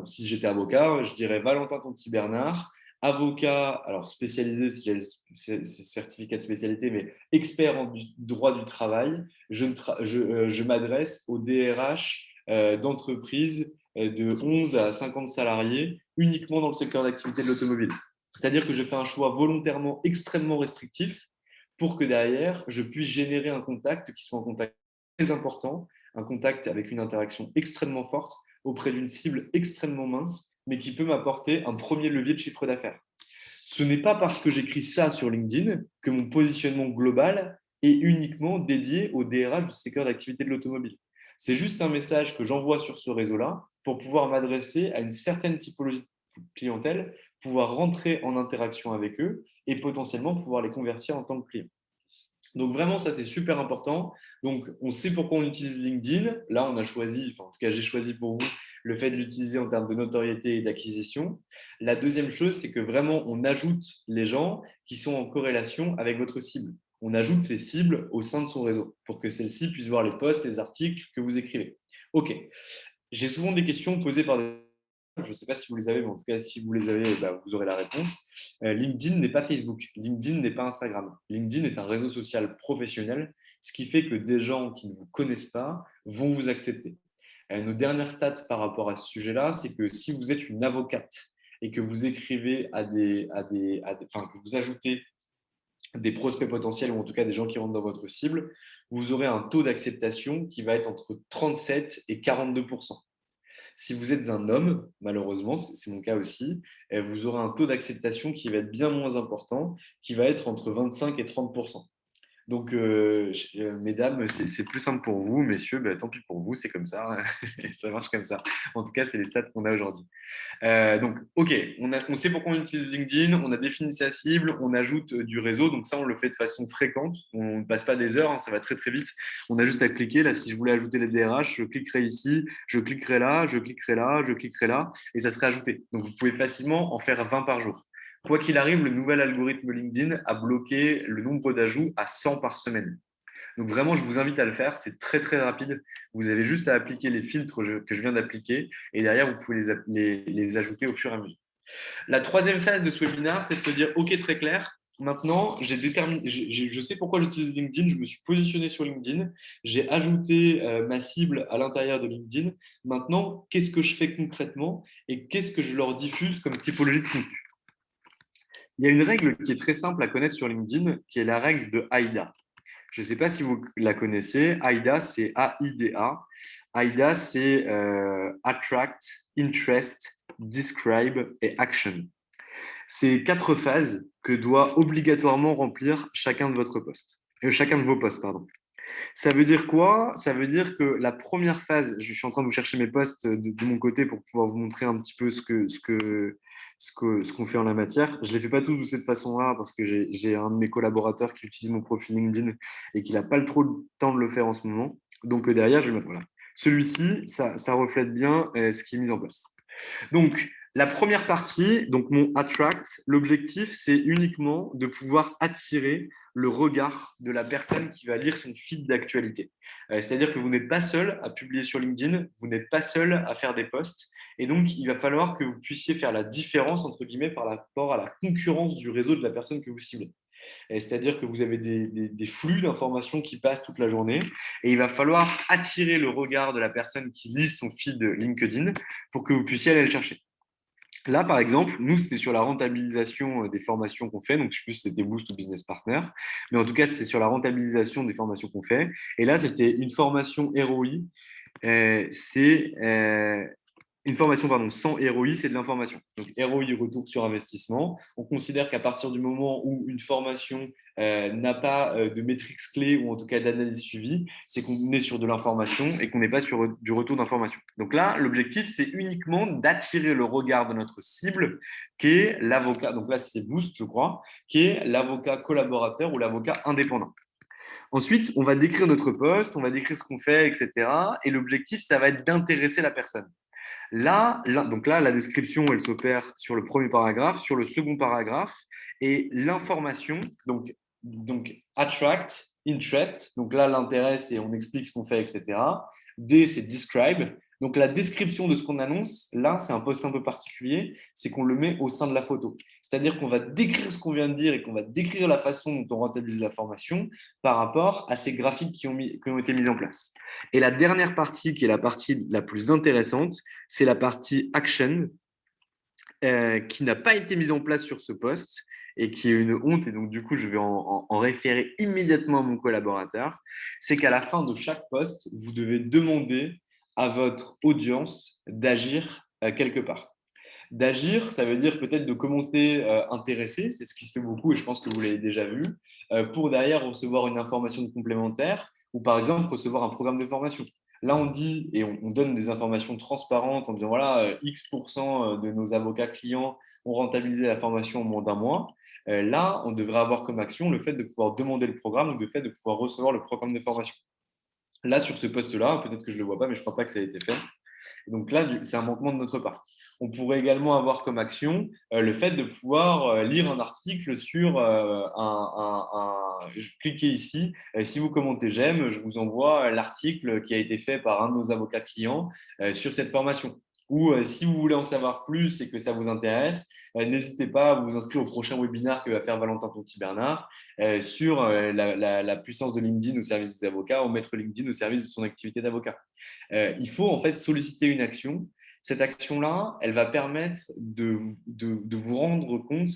si j'étais avocat, je dirais Valentin Tonti-Bernard, avocat, alors spécialisé si j'ai le certificat de spécialité, mais expert en droit du travail. Je m'adresse aux DRH d'entreprises de 11 à 50 salariés uniquement dans le secteur d'activité de l'automobile. C'est-à-dire que je fais un choix volontairement extrêmement restrictif pour que derrière, je puisse générer un contact qui soit un contact très important, un contact avec une interaction extrêmement forte auprès d'une cible extrêmement mince, mais qui peut m'apporter un premier levier de chiffre d'affaires. Ce n'est pas parce que j'écris ça sur LinkedIn que mon positionnement global est uniquement dédié au DRH du secteur d'activité de l'automobile. C'est juste un message que j'envoie sur ce réseau-là pour pouvoir m'adresser à une certaine typologie de clientèle, pouvoir rentrer en interaction avec eux et potentiellement pouvoir les convertir en tant que clients. Donc vraiment, ça, c'est super important. Donc, on sait pourquoi on utilise LinkedIn. Là, on a choisi, enfin, en tout cas, j'ai choisi pour vous le fait de l'utiliser en termes de notoriété et d'acquisition. La deuxième chose, c'est que vraiment, on ajoute les gens qui sont en corrélation avec votre cible. On ajoute ces cibles au sein de son réseau pour que celles-ci puissent voir les posts, les articles que vous écrivez. OK. J'ai souvent des questions posées par des... Je ne sais pas si vous les avez, mais en tout cas, si vous les avez, bah, vous aurez la réponse. LinkedIn n'est pas Facebook. LinkedIn n'est pas Instagram. LinkedIn est un réseau social professionnel, ce qui fait que des gens qui ne vous connaissent pas vont vous accepter. Nos dernières stats par rapport à ce sujet-là, c'est que si vous êtes une avocate et que vous écrivez enfin, que vous ajoutez des prospects potentiels ou en tout cas des gens qui rentrent dans votre cible, vous aurez un taux d'acceptation qui va être entre 37 et 42%. Si vous êtes un homme, malheureusement, c'est mon cas aussi, vous aurez un taux d'acceptation qui va être bien moins important, qui va être entre 25 et 30%. Donc, mesdames, c'est plus simple pour vous. Messieurs, tant pis pour vous, c'est comme ça. Ça marche comme ça. En tout cas, c'est les stats qu'on a aujourd'hui. Donc, OK, on sait pourquoi on utilise LinkedIn, on a défini sa cible, on ajoute du réseau. Donc, ça, on le fait de façon fréquente. On ne passe pas des heures, hein, ça va très, très vite. On a juste à cliquer. Là, si je voulais ajouter les DRH, je cliquerai ici, je cliquerai là, je cliquerai là, je cliquerai là, et ça serait ajouté. Donc, vous pouvez facilement en faire 20 par jour. Quoi qu'il arrive, le nouvel algorithme LinkedIn a bloqué le nombre d'ajouts à 100 par semaine. Donc vraiment, je vous invite à le faire. C'est très, très rapide. Vous avez juste à appliquer les filtres que je viens d'appliquer et derrière, vous pouvez les ajouter au fur et à mesure. La troisième phase de ce webinaire, c'est de se dire, OK, très clair. Maintenant, je sais pourquoi j'utilise LinkedIn. Je me suis positionné sur LinkedIn. J'ai ajouté ma cible à l'intérieur de LinkedIn. Maintenant, qu'est-ce que je fais concrètement et qu'est-ce que je leur diffuse comme typologie de contenu? Il y a une règle qui est très simple à connaître sur LinkedIn, qui est la règle de AIDA. Je ne sais pas si vous la connaissez. AIDA, c'est AIDA. AIDA, c'est Attract, Interest, Describe et Action. C'est 4 phases que doit obligatoirement remplir chacun de votre poste. Chacun de vos postes, pardon. Ça veut dire quoi? Ça veut dire que la première phase, je suis en train de vous chercher mes posts de mon côté pour pouvoir vous montrer un petit peu ce qu'on fait en la matière. Je ne les fais pas tous de cette façon-là parce que j'ai un de mes collaborateurs qui utilise mon profil LinkedIn et qui n'a pas trop le temps de le faire en ce moment. Donc derrière, je vais le mettre voilà. Celui-ci, ça reflète bien ce qui est mis en place. Donc, la première partie, donc mon attract, l'objectif, c'est uniquement de pouvoir attirer le regard de la personne qui va lire son feed d'actualité. C'est-à-dire que vous n'êtes pas seul à publier sur LinkedIn, vous n'êtes pas seul à faire des posts, et donc il va falloir que vous puissiez faire la différence, entre guillemets, par rapport à la concurrence du réseau de la personne que vous ciblez. C'est-à-dire que vous avez des flux d'informations qui passent toute la journée et il va falloir attirer le regard de la personne qui lit son feed LinkedIn pour que vous puissiez aller le chercher. Là, par exemple, nous, c'était sur la rentabilisation des formations qu'on fait. Donc, je ne sais plus si c'était Boost ou Business Partner. Mais en tout cas, c'est sur la rentabilisation des formations qu'on fait. Et là, c'était une formation ROI. C'est une formation, pardon, sans ROI, c'est de l'information. Donc, ROI, retour sur investissement. On considère qu'à partir du moment où une formation n'a pas de métriques clés ou en tout cas d'analyse suivie, c'est qu'on est sur de l'information et qu'on n'est pas sur du retour d'information. Donc là, l'objectif, c'est uniquement d'attirer le regard de notre cible, qui est l'avocat, donc là, c'est Boost, je crois, qui est l'avocat collaborateur ou l'avocat indépendant. Ensuite, on va décrire notre poste, on va décrire ce qu'on fait, etc. Et l'objectif, ça va être d'intéresser la personne. Donc là, la description, elle s'opère sur le premier paragraphe, sur le second paragraphe, et l'information, donc attract, interest, donc là, l'intérêt, c'est on explique ce qu'on fait, etc. D, c'est describe. Donc la description de ce qu'on annonce, là, c'est un post un peu particulier, c'est qu'on le met au sein de la photo. C'est-à-dire qu'on va décrire ce qu'on vient de dire et qu'on va décrire la façon dont on rentabilise la formation par rapport à ces graphiques qui ont été mis en place. Et la dernière partie, qui est la partie la plus intéressante, c'est la partie action qui n'a pas été mise en place sur ce poste et qui est une honte. Et donc, du coup, je vais en référer immédiatement à mon collaborateur. C'est qu'à la fin de chaque poste, vous devez demander à votre audience d'agir quelque part. D'agir, ça veut dire peut-être de commencer intéressé, c'est ce qui se fait beaucoup et je pense que vous l'avez déjà vu, pour derrière recevoir une information complémentaire ou par exemple recevoir un programme de formation. Là, on dit et on donne des informations transparentes en disant voilà, X% de nos avocats clients ont rentabilisé la formation en moins d'un mois. Là, on devrait avoir comme action le fait de pouvoir demander le programme ou le fait de pouvoir recevoir le programme de formation. Là, sur ce poste-là, peut-être que je ne le vois pas, mais je ne crois pas que ça a été fait. Donc là, c'est un manquement de notre part. On pourrait également avoir comme action le fait de pouvoir lire un article sur Je cliquez ici. Si vous commentez j'aime, je vous envoie l'article qui a été fait par un de nos avocats clients sur cette formation. Ou si vous voulez en savoir plus et que ça vous intéresse, n'hésitez pas à vous inscrire au prochain webinaire que va faire Valentin Tonti-Bernard sur la puissance de LinkedIn au service des avocats, ou mettre LinkedIn au service de son activité d'avocat. Il faut en fait solliciter une action. Cette action-là, elle va permettre de vous rendre compte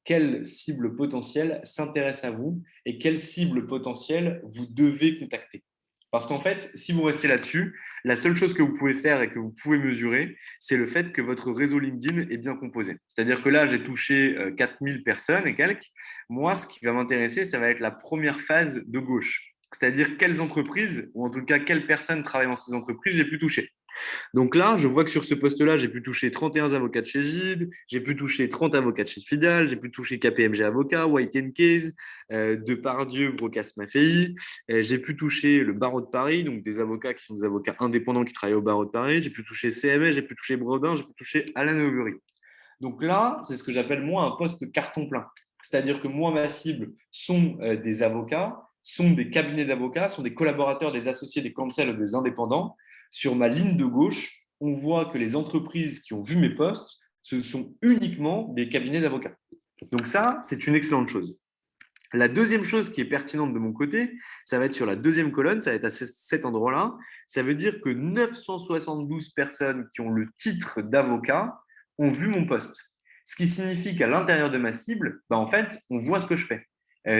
quelle cible potentielle s'intéresse à vous et quelle cible potentielle vous devez contacter. Parce qu'en fait, si vous restez là-dessus, La seule chose que vous pouvez faire et que vous pouvez mesurer, c'est le fait que votre réseau LinkedIn est bien composé. C'est-à-dire que là, j'ai touché 4000 personnes et quelques. Moi, ce qui va m'intéresser, ça va être la première phase de gauche. C'est-à-dire quelles entreprises, ou en tout cas quelles personnes travaillent dans ces entreprises, j'ai pu toucher. Donc là, je vois que sur ce poste-là, j'ai pu toucher 31 avocats de chez Gide, j'ai pu toucher 30 avocats de chez Fidal, j'ai pu toucher KPMG Avocat, White Case, Depardieu, Brocas Maffei, j'ai pu toucher le barreau de Paris, donc des avocats qui sont des avocats indépendants qui travaillent au barreau de Paris, j'ai pu toucher CMS, j'ai pu toucher Brodin, j'ai pu toucher Alain Overy. Donc là, c'est ce que j'appelle moi un poste carton plein. C'est-à-dire que moi, ma cible sont des avocats, sont des cabinets d'avocats, sont des collaborateurs, des associés, des counsels, des indépendants. Sur ma ligne de gauche, on voit que les entreprises qui ont vu mes postes, ce sont uniquement des cabinets d'avocats. Donc ça, c'est une excellente chose. La deuxième chose qui est pertinente de mon côté, ça va être sur la deuxième colonne, ça va être à cet endroit-là. Ça veut dire que 972 personnes qui ont le titre d'avocat ont vu mon poste. Ce qui signifie qu'à l'intérieur de ma cible, en fait, on voit ce que je fais.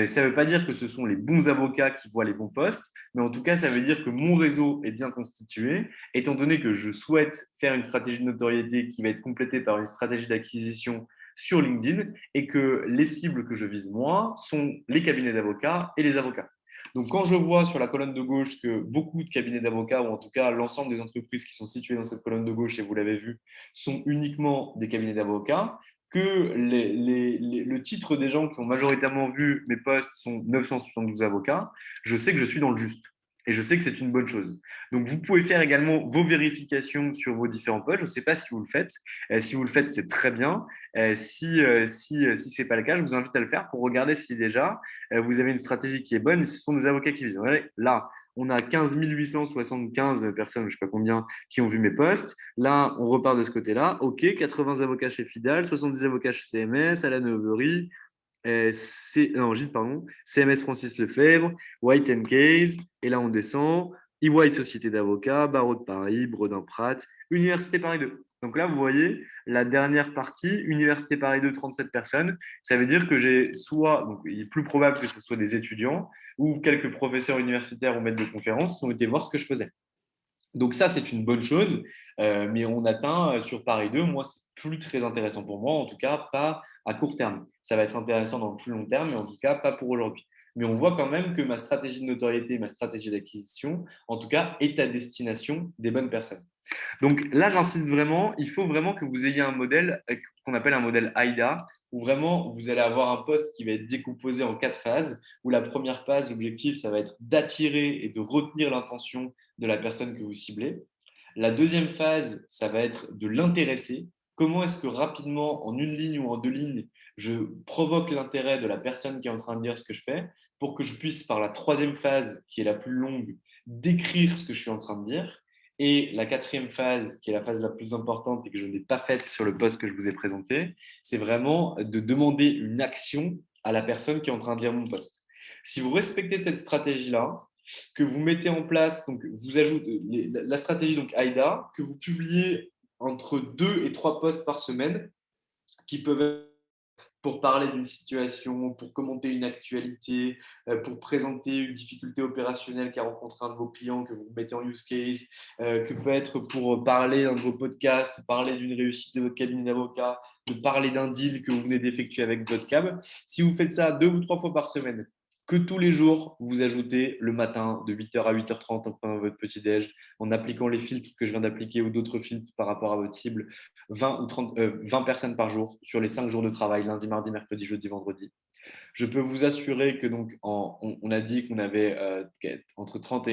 Ça ne veut pas dire que ce sont les bons avocats qui voient les bons postes, mais en tout cas, ça veut dire que mon réseau est bien constitué, étant donné que je souhaite faire une stratégie de notoriété qui va être complétée par une stratégie d'acquisition sur LinkedIn et que les cibles que je vise moi sont les cabinets d'avocats et les avocats. Donc, quand je vois sur la colonne de gauche que beaucoup de cabinets d'avocats, ou en tout cas l'ensemble des entreprises qui sont situées dans cette colonne de gauche, et vous l'avez vu, sont uniquement des cabinets d'avocats, que le titre des gens qui ont majoritairement vu mes posts sont 972 avocats, je sais que je suis dans le juste. Et je sais que c'est une bonne chose. Donc, vous pouvez faire également vos vérifications sur vos différents posts. Je ne sais pas si vous le faites. Si vous le faites, c'est très bien. Si ce n'est pas le cas, je vous invite à le faire pour regarder si déjà vous avez une stratégie qui est bonne et ce sont des avocats qui visent. Là, on a 15 875 personnes, je ne sais pas combien, qui ont vu mes posts. Là, on repart de ce côté-là. OK, 80 avocats chez Fidal, 70 avocats chez CMS, Alan Overy, CMS Francis Lefebvre, White Case, et là on descend, EY Société d'avocats, Barreau de Paris, Brodin Pratt, Université Paris 2. Donc là, vous voyez, la dernière partie, Université Paris 2, 37 personnes, ça veut dire que j'ai soit, donc il est plus probable que ce soit des étudiants ou quelques professeurs universitaires ou maîtres de conférences qui ont été voir ce que je faisais. Donc ça, c'est une bonne chose, mais on atteint sur Paris 2, moi, c'est plus très intéressant pour moi, en tout cas pas à court terme. Ça va être intéressant dans le plus long terme, mais en tout cas pas pour aujourd'hui. Mais on voit quand même que ma stratégie de notoriété, ma stratégie d'acquisition, en tout cas, est à destination des bonnes personnes. Donc là, j'insiste vraiment, il faut vraiment que vous ayez un modèle qu'on appelle un modèle AIDA, où vraiment vous allez avoir un poste qui va être décomposé en 4 phases, où la première phase, l'objectif, ça va être d'attirer et de retenir l'intention de la personne que vous ciblez. La deuxième phase, ça va être de l'intéresser. Comment est-ce que rapidement, en une ligne ou en 2 lignes, je provoque l'intérêt de la personne qui est en train de dire ce que je fais pour que je puisse, par la troisième phase, qui est la plus longue, décrire ce que je suis en train de dire. Et la quatrième phase, qui est la phase la plus importante et que je n'ai pas faite sur le poste que je vous ai présenté, c'est vraiment de demander une action à la personne qui est en train de lire mon poste. Si vous respectez cette stratégie-là, que vous mettez en place, donc vous ajoutez la stratégie donc AIDA, que vous publiez entre 2 et 3 posts par semaine, qui peuvent être pour parler d'une situation, pour commenter une actualité, pour présenter une difficulté opérationnelle qu'a rencontré un de vos clients, que vous mettez en use case, que peut être pour parler d'un de vos podcasts, parler d'une réussite de votre cabinet d'avocat, de parler d'un deal que vous venez d'effectuer avec votre cab. Si vous faites ça 2 ou 3 fois par semaine, que tous les jours, vous ajoutez le matin de 8h à 8h30 en prenant votre petit-déj, en appliquant les filtres que je viens d'appliquer ou d'autres filtres par rapport à votre cible, 20 ou 30, 20 personnes par jour sur les 5 jours de travail, lundi, mardi, mercredi, jeudi, vendredi. Je peux vous assurer que donc, on a dit qu'on avait entre 30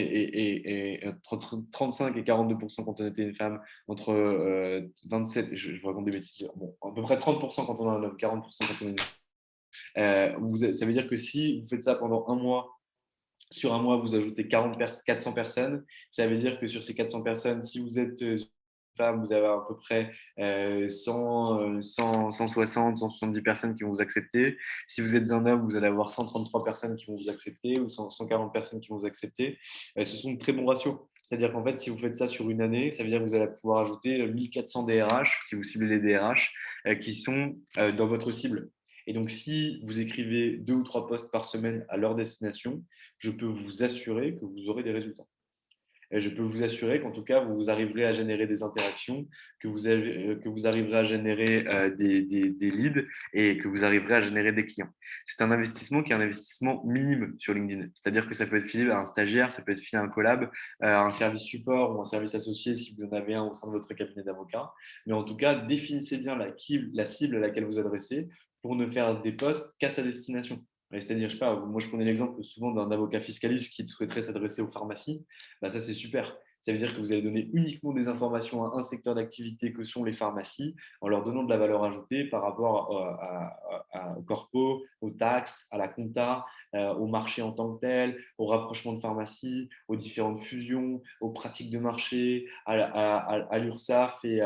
entre 35 et 42% quand on était une femme, entre 27, je vous raconte des bêtises, bon, à peu près 30% quand on est un homme, 40% quand on est une femme. Ça veut dire que si vous faites ça pendant un mois, sur un mois, vous ajoutez 400 personnes. Ça veut dire que sur ces 400 personnes, si vous êtes une femme, vous avez à peu près 160, 170 personnes qui vont vous accepter. Si vous êtes un homme, vous allez avoir 133 personnes qui vont vous accepter ou 140 personnes qui vont vous accepter. Ce sont de très bons ratios. C'est-à-dire qu'en fait, si vous faites ça sur une année, ça veut dire que vous allez pouvoir ajouter 1400 DRH, si vous ciblez les DRH, qui sont dans votre cible. Et donc, si vous écrivez 2 ou 3 posts par semaine à leur destination, je peux vous assurer que vous aurez des résultats. je peux vous assurer qu'en tout cas, vous arriverez à générer des interactions, que vous arriverez à générer des leads et que vous arriverez à générer des clients. C'est un investissement qui est un investissement minime sur LinkedIn. C'est-à-dire que ça peut être filé à un stagiaire, ça peut être filé à un collab, à un service support ou un service associé si vous en avez un au sein de votre cabinet d'avocat. Mais en tout cas, définissez bien la cible à laquelle vous adressez pour ne faire des posts qu'à sa destination. C'est-à-dire, je sais pas, moi je prenais l'exemple souvent d'un avocat fiscaliste qui souhaiterait s'adresser aux pharmacies. Bah, ça, c'est super. Ça veut dire que vous allez donner uniquement des informations à un secteur d'activité que sont les pharmacies, en leur donnant de la valeur ajoutée par rapport au corpo, aux taxes, à la compta, au marché en tant que tel, au rapprochement de pharmacies, aux différentes fusions, aux pratiques de marché, à l'URSSAF et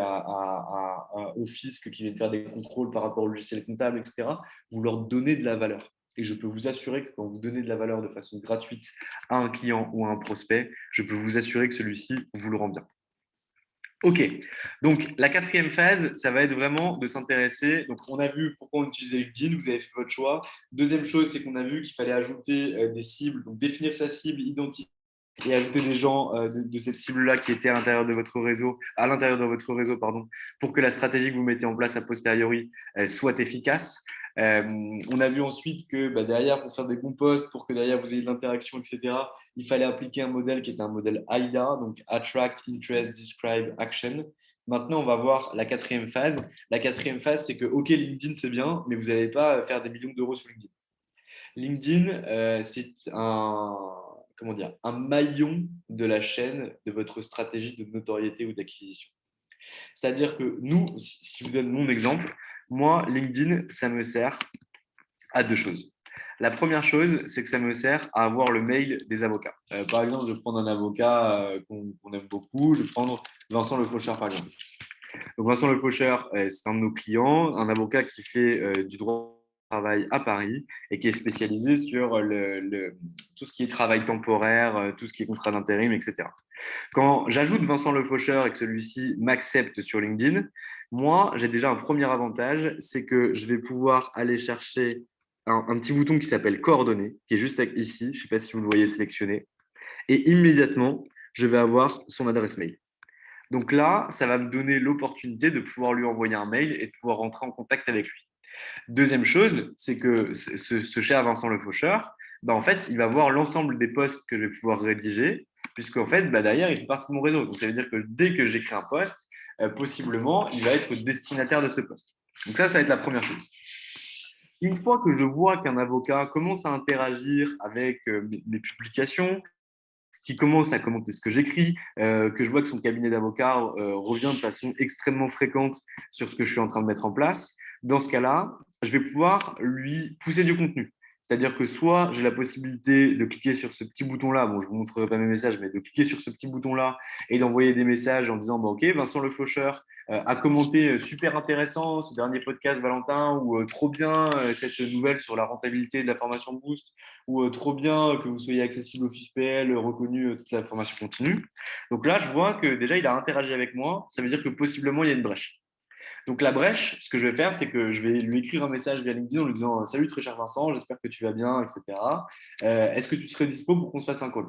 au fisc qui viennent faire des contrôles par rapport au logiciel comptable, etc. Vous leur donnez de la valeur. Et je peux vous assurer que quand vous donnez de la valeur de façon gratuite à un client ou à un prospect, je peux vous assurer que celui-ci vous le rend bien. OK, donc la quatrième phase, ça va être vraiment de s'intéresser. Donc, on a vu pourquoi on utilisait LinkedIn, vous avez fait votre choix. Deuxième chose, c'est qu'on a vu qu'il fallait ajouter des cibles, donc définir sa cible, identifier et ajouter des gens de cette cible-là qui étaient à l'intérieur de votre réseau, pardon, pour que la stratégie que vous mettez en place a posteriori soit efficace. On a vu ensuite que derrière, pour faire des bons posts, pour que derrière vous ayez de l'interaction, etc., il fallait appliquer un modèle qui est un modèle AIDA, donc Attract, Interest, Describe, Action. Maintenant, on va voir la quatrième phase. La quatrième phase, c'est que, OK, LinkedIn, c'est bien, mais vous n'allez pas faire des millions d'euros sur LinkedIn. LinkedIn, c'est un maillon de la chaîne de votre stratégie de notoriété ou d'acquisition. C'est-à-dire que nous, si je vous donne mon exemple, moi, LinkedIn, ça me sert à deux choses. La première chose, c'est que ça me sert à avoir le mail des avocats. Par exemple, je vais prendre un avocat qu'on aime beaucoup, je vais prendre Vincent Le Faucheur, par exemple. Donc, Vincent Le Faucheur, c'est un de nos clients, un avocat qui fait du droit du travail à Paris et qui est spécialisé sur tout ce qui est travail temporaire, tout ce qui est contrat d'intérim, etc. Quand j'ajoute Vincent Le Faucheur et que celui-ci m'accepte sur LinkedIn, moi, j'ai déjà un premier avantage, c'est que je vais pouvoir aller chercher un petit bouton qui s'appelle coordonnées, qui est juste ici, je ne sais pas si vous le voyez sélectionné, et immédiatement, je vais avoir son adresse mail. Donc là, ça va me donner l'opportunité de pouvoir lui envoyer un mail et de pouvoir rentrer en contact avec lui. Deuxième chose, c'est que ce cher Vincent Le Faucheur, en fait, il va voir l'ensemble des posts que je vais pouvoir rédiger, puisqu'en fait, derrière, il fait partie de mon réseau. Donc, ça veut dire que dès que j'écris un post, possiblement, il va être destinataire de ce post. Donc, ça va être la première chose. Une fois que je vois qu'un avocat commence à interagir avec mes publications, qui commence à commenter ce que j'écris, que je vois que son cabinet d'avocat revient de façon extrêmement fréquente sur ce que je suis en train de mettre en place, dans ce cas-là, je vais pouvoir lui pousser du contenu. C'est-à-dire que soit j'ai la possibilité de cliquer sur ce petit bouton-là, bon, je ne vous montrerai pas mes messages, mais de cliquer sur ce petit bouton-là et d'envoyer des messages en disant OK, Vincent Le Faucheur a commenté super intéressant ce dernier podcast, Valentin, ou trop bien cette nouvelle sur la rentabilité de la formation Boost, ou trop bien que vous soyez accessible au FISPL, reconnu toute la formation continue. Donc là, je vois que déjà, il a interagi avec moi. Ça veut dire que possiblement, il y a une brèche. Donc la brèche, ce que je vais faire, c'est que je vais lui écrire un message via LinkedIn en lui disant Salut très cher Vincent, j'espère que tu vas bien, etc. Est-ce que tu serais dispo pour qu'on se fasse un call?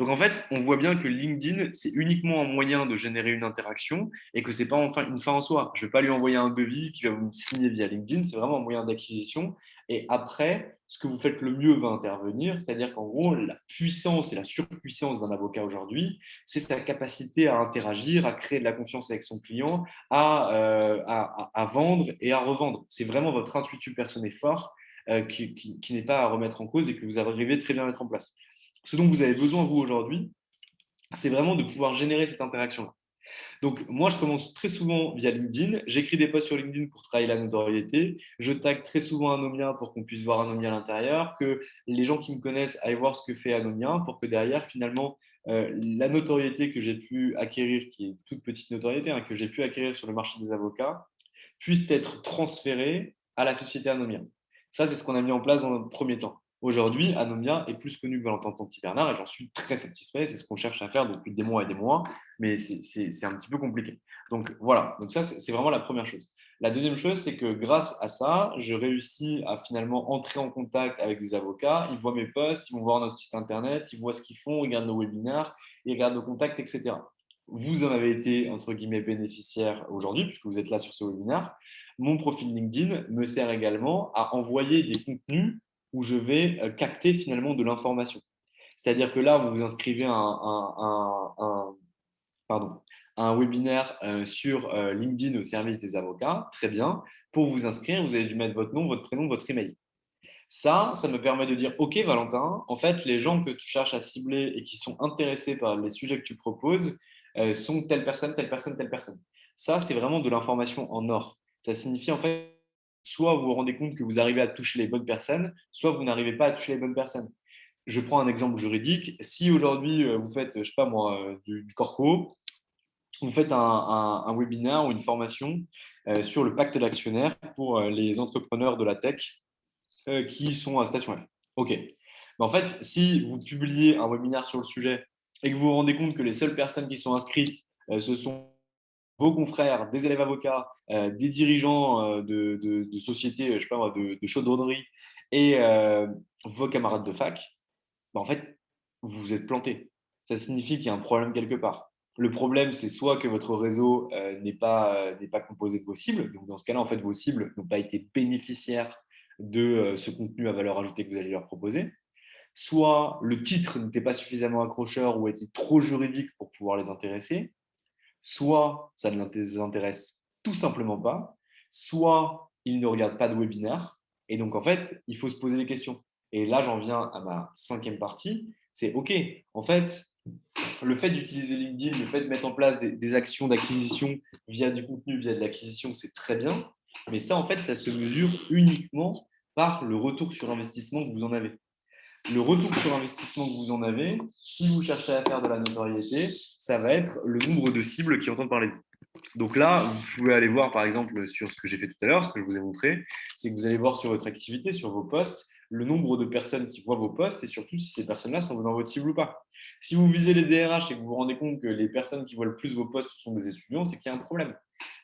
Donc en fait, on voit bien que LinkedIn, c'est uniquement un moyen de générer une interaction et que ce n'est pas une fin en soi. Je ne vais pas lui envoyer un devis qui va me signer via LinkedIn, c'est vraiment un moyen d'acquisition. Et après, ce que vous faites le mieux va intervenir, c'est-à-dire qu'en gros, la puissance et la surpuissance d'un avocat aujourd'hui, c'est sa capacité à interagir, à créer de la confiance avec son client, à vendre et à revendre. C'est vraiment votre intuitu personnel fort qui n'est pas à remettre en cause et que vous arrivez très bien à mettre en place. Ce dont vous avez besoin, vous, aujourd'hui, c'est vraiment de pouvoir générer cette interaction-là. Donc, moi, je commence très souvent via LinkedIn. J'écris des posts sur LinkedIn pour travailler la notoriété. Je tag très souvent Anomia pour qu'on puisse voir Anomia à l'intérieur, que les gens qui me connaissent aillent voir ce que fait Anomia pour que derrière, finalement, la notoriété que j'ai pu acquérir, qui est toute petite notoriété, que j'ai pu acquérir sur le marché des avocats, puisse être transférée à la société Anomia. Ça, c'est ce qu'on a mis en place dans le premier temps. Aujourd'hui, Anomia est plus connu que Valentin Tanti-Bernard et j'en suis très satisfait. C'est ce qu'on cherche à faire depuis des mois et des mois, mais c'est un petit peu compliqué. Donc voilà, donc ça, c'est vraiment la première chose. La deuxième chose, c'est que grâce à ça, je réussis à finalement entrer en contact avec des avocats. Ils voient mes posts, ils vont voir notre site internet, ils voient ce qu'ils font, ils regardent nos webinaires, ils regardent nos contacts, etc. Vous en avez été, entre guillemets, bénéficiaire aujourd'hui, puisque vous êtes là sur ce webinaire. Mon profil LinkedIn me sert également à envoyer des contenus où je vais capter finalement de l'information. C'est-à-dire que là, vous vous inscrivez à pardon, un webinaire sur LinkedIn au service des avocats. Très bien. Pour vous inscrire, vous avez dû mettre votre nom, votre prénom, votre email. Ça me permet de dire, OK, Valentin, en fait, les gens que tu cherches à cibler et qui sont intéressés par les sujets que tu proposes sont telle personne, telle personne, telle personne. Ça, c'est vraiment de l'information en or. Ça signifie, en fait, soit vous vous rendez compte que vous arrivez à toucher les bonnes personnes, soit vous n'arrivez pas à toucher les bonnes personnes. Je prends un exemple juridique. Si aujourd'hui, vous faites, je sais pas moi, du corpo, vous faites un webinaire ou une formation sur le pacte d'actionnaires pour les entrepreneurs de la tech qui sont à Station F. OK. Mais en fait, si vous publiez un webinaire sur le sujet et que vous vous rendez compte que les seules personnes qui sont inscrites, ce sont vos confrères, des élèves avocats, des dirigeants de sociétés, je sais pas moi, de chaudronnerie et vos camarades de fac, en fait, vous vous êtes planté. Ça signifie qu'il y a un problème quelque part. Le problème, c'est soit que votre réseau n'est pas composé de vos cibles. Donc, dans ce cas-là, en fait, vos cibles n'ont pas été bénéficiaires de ce contenu à valeur ajoutée que vous allez leur proposer. Soit le titre n'était pas suffisamment accrocheur ou était trop juridique pour pouvoir les intéresser. Soit ça ne les intéresse tout simplement pas. Soit ils ne regardent pas de webinaire. Et donc, en fait, il faut se poser des questions. Et là, j'en viens à ma cinquième partie. C'est OK, en fait, le fait d'utiliser LinkedIn, le fait de mettre en place des actions d'acquisition via du contenu, via de l'acquisition, c'est très bien. Mais ça, en fait, ça se mesure uniquement par le retour sur investissement que vous en avez. Le retour sur investissement que vous en avez, si vous cherchez à faire de la notoriété, ça va être le nombre de cibles qui entendent parler de vous. Donc là, vous pouvez aller voir par exemple sur ce que j'ai fait tout à l'heure, ce que je vous ai montré, c'est que vous allez voir sur votre activité, sur vos posts, le nombre de personnes qui voient vos posts et surtout si ces personnes-là sont dans votre cible ou pas. Si vous visez les DRH et que vous vous rendez compte que les personnes qui voient le plus vos posts sont des étudiants, c'est qu'il y a un problème.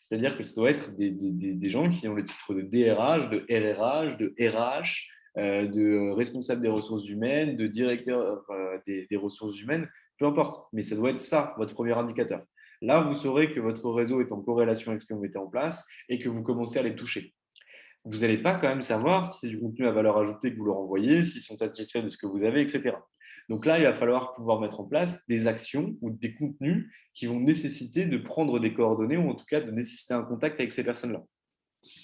C'est-à-dire que ça doit être des gens qui ont le titre de DRH, de RRH, de RH, de responsable des ressources humaines, de directeur des ressources humaines, peu importe. Mais ça doit être ça, votre premier indicateur. Là, vous saurez que votre réseau est en corrélation avec ce que vous mettez en place et que vous commencez à les toucher. Vous n'allez pas quand même savoir si c'est du contenu à valeur ajoutée que vous leur envoyez, s'ils sont satisfaits de ce que vous avez, etc. Donc là, il va falloir pouvoir mettre en place des actions ou des contenus qui vont nécessiter de prendre des coordonnées ou en tout cas de nécessiter un contact avec ces personnes-là.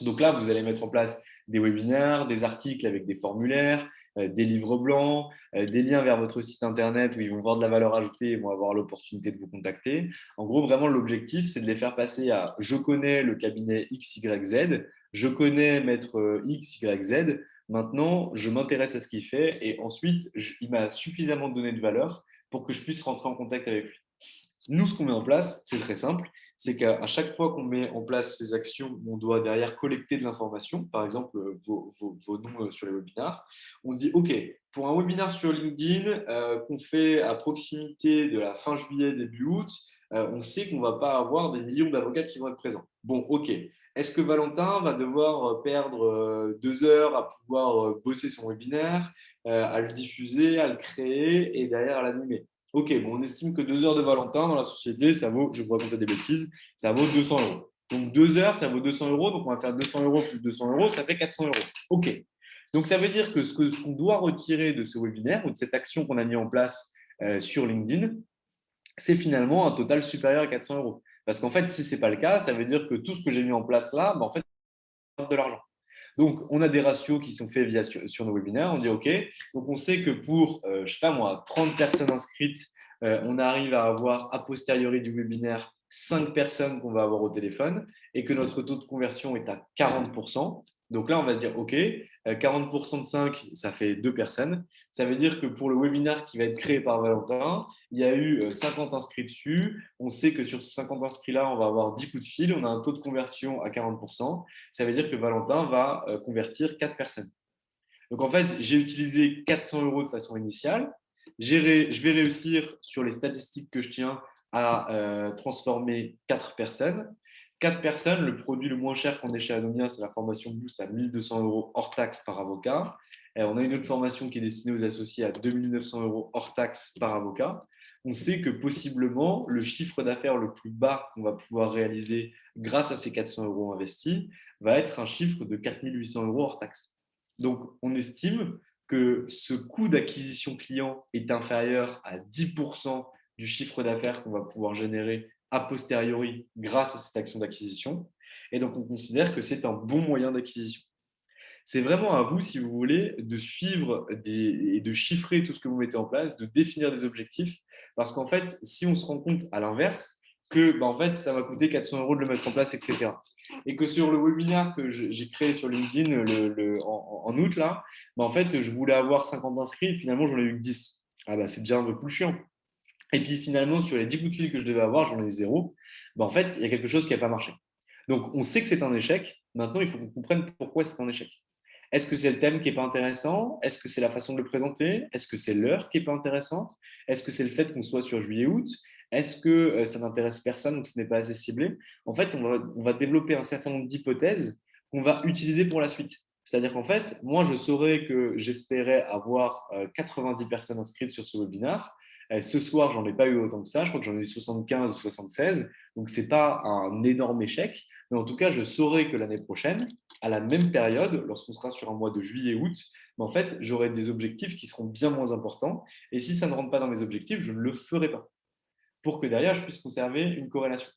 Donc là, vous allez mettre en place des webinaires, des articles avec des formulaires, des livres blancs, des liens vers votre site internet où ils vont voir de la valeur ajoutée et vont avoir l'opportunité de vous contacter. En gros, vraiment, l'objectif, c'est de les faire passer à je connais le cabinet XYZ, je connais maître XYZ. Maintenant, je m'intéresse à ce qu'il fait et ensuite, il m'a suffisamment donné de valeur pour que je puisse rentrer en contact avec lui. Nous, ce qu'on met en place, c'est très simple, c'est qu'à chaque fois qu'on met en place ces actions, on doit derrière collecter de l'information, par exemple vos noms sur les webinaires. On se dit, OK, pour un webinaire sur LinkedIn qu'on fait à proximité de la fin juillet, début août, on sait qu'on ne va pas avoir des millions d'avocats qui vont être présents. Bon, OK. Est-ce que Valentin va devoir perdre 2 heures à pouvoir bosser son webinaire, à le diffuser, à le créer et derrière à l'animer? OK, bon, on estime que 2 heures de Valentin dans la société, ça vaut, je vous raconter des bêtises, ça vaut 200 euros. Donc 2 heures, ça vaut 200 euros. Donc on va faire 200 euros plus 200 euros, ça fait 400 euros. OK. Donc ça veut dire que ce qu'on doit retirer de ce webinaire ou de cette action qu'on a mis en place sur LinkedIn, c'est finalement un total supérieur à 400 euros. Parce qu'en fait, si ce n'est pas le cas, ça veut dire que tout ce que j'ai mis en place là, en fait, c'est de l'argent. Donc, on a des ratios qui sont faits sur nos webinaires. On dit OK. Donc, on sait que pour, je ne sais pas moi, 30 personnes inscrites, on arrive à avoir a posteriori du webinaire 5 personnes qu'on va avoir au téléphone et que notre taux de conversion est à 40%. Donc là, on va se dire OK, 40% de 5, ça fait 2 personnes. Ça veut dire que pour le webinaire qui va être créé par Valentin, il y a eu 50 inscrits dessus. On sait que sur ces 50 inscrits-là, on va avoir 10 coups de fil. On a un taux de conversion à 40%. Ça veut dire que Valentin va convertir 4 personnes. Donc, en fait, j'ai utilisé 400 euros de façon initiale. Je vais réussir sur les statistiques que je tiens à transformer 4 personnes. 4 personnes, le produit le moins cher qu'on ait chez Adonia, c'est la formation Boost à 1 200 € hors taxe par avocat. Et on a une autre formation qui est destinée aux associés à 2 900 € hors taxe par avocat. On sait que possiblement, le chiffre d'affaires le plus bas qu'on va pouvoir réaliser grâce à ces 400 € investis va être un chiffre de 4 800 € hors taxe. Donc, on estime que ce coût d'acquisition client est inférieur à 10% du chiffre d'affaires qu'on va pouvoir générer a posteriori grâce à cette action d'acquisition. Et donc, on considère que c'est un bon moyen d'acquisition. C'est vraiment à vous, si vous voulez, de suivre et de chiffrer tout ce que vous mettez en place, de définir des objectifs. Parce qu'en fait, si on se rend compte à l'inverse, que en fait, ça va coûter 400 € de le mettre en place, etc. Et que sur le webinaire que j'ai créé sur LinkedIn en août, là, en fait, je voulais avoir 50 inscrits, finalement, j'en ai eu que 10. Ah bah, c'est déjà un peu plus chiant. Et puis finalement, sur les 10 coups de fil que je devais avoir, j'en ai eu 0. En fait, il y a quelque chose qui n'a pas marché. Donc, on sait que c'est un échec. Maintenant, il faut qu'on comprenne pourquoi c'est un échec. Est-ce que c'est le thème qui n'est pas intéressant? Est-ce que c'est la façon de le présenter? Est-ce que c'est l'heure qui n'est pas intéressante? Est-ce que c'est le fait qu'on soit sur juillet-août? Est-ce que ça n'intéresse personne, donc ce n'est pas assez ciblé? En fait, on va développer un certain nombre d'hypothèses qu'on va utiliser pour la suite. C'est-à-dire qu'en fait, moi, je saurais que j'espérais avoir 90 personnes inscrites sur ce webinaire. Ce soir, j'en ai pas eu autant que ça. Je crois que j'en ai eu 75 ou 76. Donc, ce n'est pas un énorme échec. Mais en tout cas, je saurais que l'année prochaine, à la même période, lorsqu'on sera sur un mois de juillet-août, en fait, j'aurai des objectifs qui seront bien moins importants. Et si ça ne rentre pas dans mes objectifs, je ne le ferai pas pour que derrière, je puisse conserver une corrélation.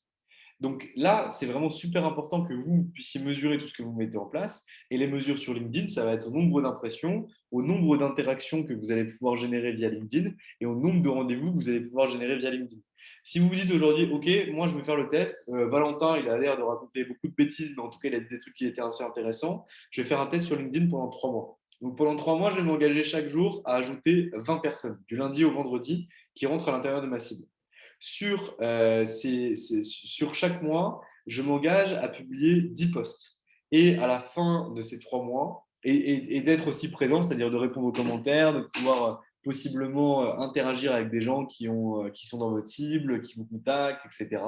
Donc là, c'est vraiment super important que vous puissiez mesurer tout ce que vous mettez en place. Et les mesures sur LinkedIn, ça va être au nombre d'impressions, au nombre d'interactions que vous allez pouvoir générer via LinkedIn et au nombre de rendez-vous que vous allez pouvoir générer via LinkedIn. Si vous vous dites aujourd'hui, OK, moi je vais faire le test, Valentin, il a l'air de raconter beaucoup de bêtises, mais en tout cas, il a dit des trucs qui étaient assez intéressants. Je vais faire un test sur LinkedIn pendant 3 mois. Donc pendant 3 mois, je vais m'engager chaque jour à ajouter 20 personnes, du lundi au vendredi, qui rentrent à l'intérieur de ma cible. Sur chaque mois, je m'engage à publier 10 posts. Et à la fin de ces 3 mois, et d'être aussi présent, c'est-à-dire de répondre aux commentaires, de pouvoir possiblement interagir avec des gens qui sont dans votre cible, qui vous contactent, etc.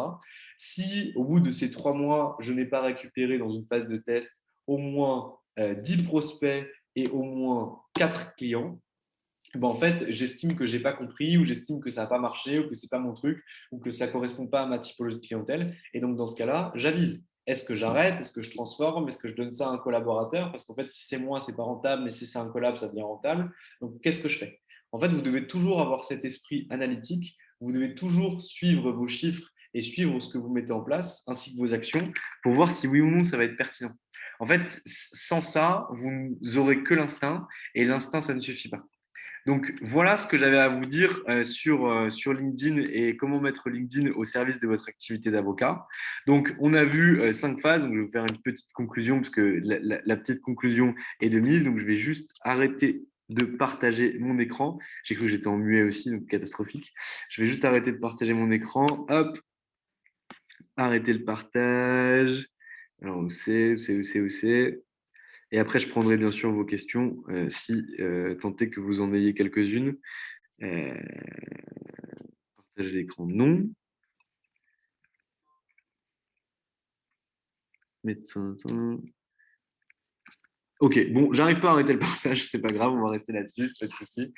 Si au bout de ces 3 mois, je n'ai pas récupéré dans une phase de test au moins 10 prospects et au moins 4 clients, en fait, j'estime que je n'ai pas compris ou j'estime que ça n'a pas marché ou que ce n'est pas mon truc ou que ça ne correspond pas à ma typologie de clientèle. Et donc, dans ce cas-là, j'avise. Est-ce que j'arrête? Est-ce que je transforme? Est-ce que je donne ça à un collaborateur? Parce qu'en fait, si c'est moi, ce n'est pas rentable, mais si c'est un collab, ça devient rentable. Donc, qu'est-ce que je fais? En fait, vous devez toujours avoir cet esprit analytique. Vous devez toujours suivre vos chiffres et suivre ce que vous mettez en place, ainsi que vos actions, pour voir si oui ou non ça va être pertinent. En fait, sans ça, vous n'aurez que l'instinct, et l'instinct, ça ne suffit pas. Donc, voilà ce que j'avais à vous dire sur LinkedIn et comment mettre LinkedIn au service de votre activité d'avocat. Donc, on a vu 5 phases. Donc, je vais vous faire une petite conclusion parce que la petite conclusion est de mise. Donc, je vais juste arrêter de partager mon écran. J'ai cru que j'étais en muet aussi, donc catastrophique. Je vais juste arrêter de partager mon écran. Hop, arrêter le partage. Alors, où c'est? Et après, je prendrai bien sûr vos questions si tant est que vous en ayez quelques-unes. Euh, Partager l'écran, non. Médecin. Ok, bon, j'arrive pas à arrêter le partage, c'est pas grave, on va rester là-dessus, pas de souci.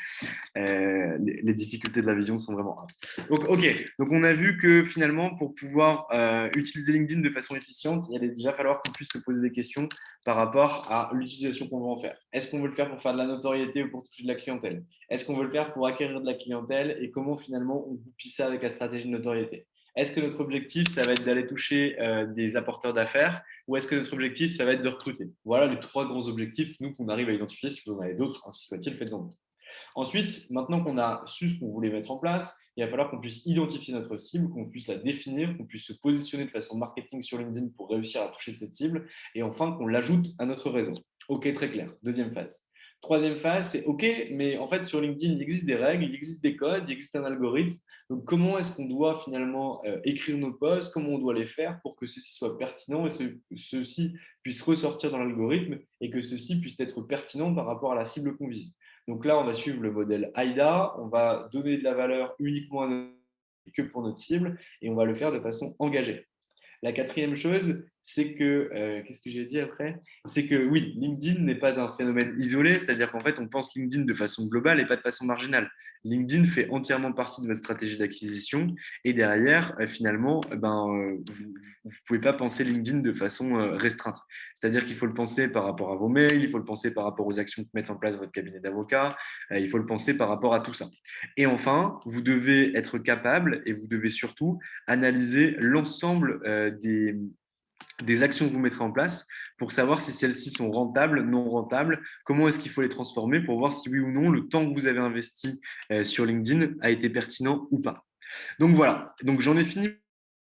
Les difficultés de la vision sont vraiment graves. Donc, ok, donc on a vu que finalement, pour pouvoir utiliser LinkedIn de façon efficiente, il allait déjà falloir qu'on puisse se poser des questions par rapport à l'utilisation qu'on veut en faire. Est-ce qu'on veut le faire pour faire de la notoriété ou pour toucher de la clientèle? Est-ce qu'on veut le faire pour acquérir de la clientèle et comment finalement on goupille ça avec la stratégie de notoriété? Est-ce que notre objectif, ça va être d'aller toucher des apporteurs d'affaires ou est-ce que notre objectif, ça va être de recruter? Voilà les 3 grands objectifs, nous, qu'on arrive à identifier. Si vous en avez d'autres, ainsi soit-il, faites-en d'autres. Ensuite, maintenant qu'on a su ce qu'on voulait mettre en place, il va falloir qu'on puisse identifier notre cible, qu'on puisse la définir, qu'on puisse se positionner de façon marketing sur LinkedIn pour réussir à toucher cette cible et enfin qu'on l'ajoute à notre réseau. Ok, très clair. Deuxième phase. Troisième phase, c'est OK, mais en fait, sur LinkedIn, il existe des règles, il existe des codes, il existe un algorithme. Donc, comment est-ce qu'on doit finalement écrire nos posts, comment on doit les faire pour que ceci soit pertinent et ceci puisse ressortir dans l'algorithme et que ceci puisse être pertinent par rapport à la cible qu'on vise. Donc là, on va suivre le modèle AIDA, on va donner de la valeur uniquement à notre que pour notre cible et on va le faire de façon engagée. La quatrième chose, c'est que, qu'est-ce que j'ai dit après? C'est que oui, LinkedIn n'est pas un phénomène isolé, c'est-à-dire qu'en fait, on pense LinkedIn de façon globale et pas de façon marginale. LinkedIn fait entièrement partie de votre stratégie d'acquisition et derrière, finalement, vous ne pouvez pas penser LinkedIn de façon restreinte. C'est-à-dire qu'il faut le penser par rapport à vos mails, il faut le penser par rapport aux actions que met en place votre cabinet d'avocat, il faut le penser par rapport à tout ça. Et enfin, vous devez être capable et vous devez surtout analyser l'ensemble des actions que vous mettrez en place pour savoir si celles-ci sont rentables, non rentables, comment est-ce qu'il faut les transformer pour voir si oui ou non le temps que vous avez investi sur LinkedIn a été pertinent ou pas. Donc voilà, donc j'en ai fini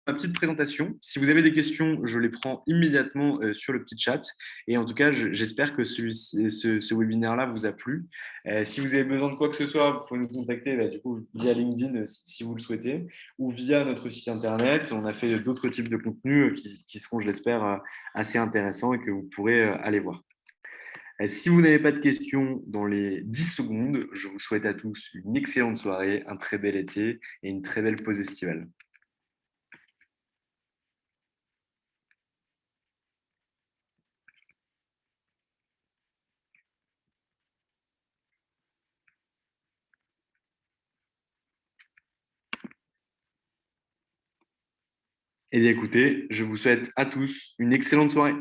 ma petite présentation. Si vous avez des questions, je les prends immédiatement sur le petit chat. Et en tout cas, j'espère que ce webinaire-là vous a plu. Si vous avez besoin de quoi que ce soit, vous pouvez nous contacter du coup, via LinkedIn si vous le souhaitez ou via notre site internet. On a fait d'autres types de contenus qui seront, je l'espère, assez intéressants et que vous pourrez aller voir. Si vous n'avez pas de questions dans les 10 secondes, je vous souhaite à tous une excellente soirée, un très bel été et une très belle pause estivale. Eh bien, écoutez, je vous souhaite à tous une excellente soirée.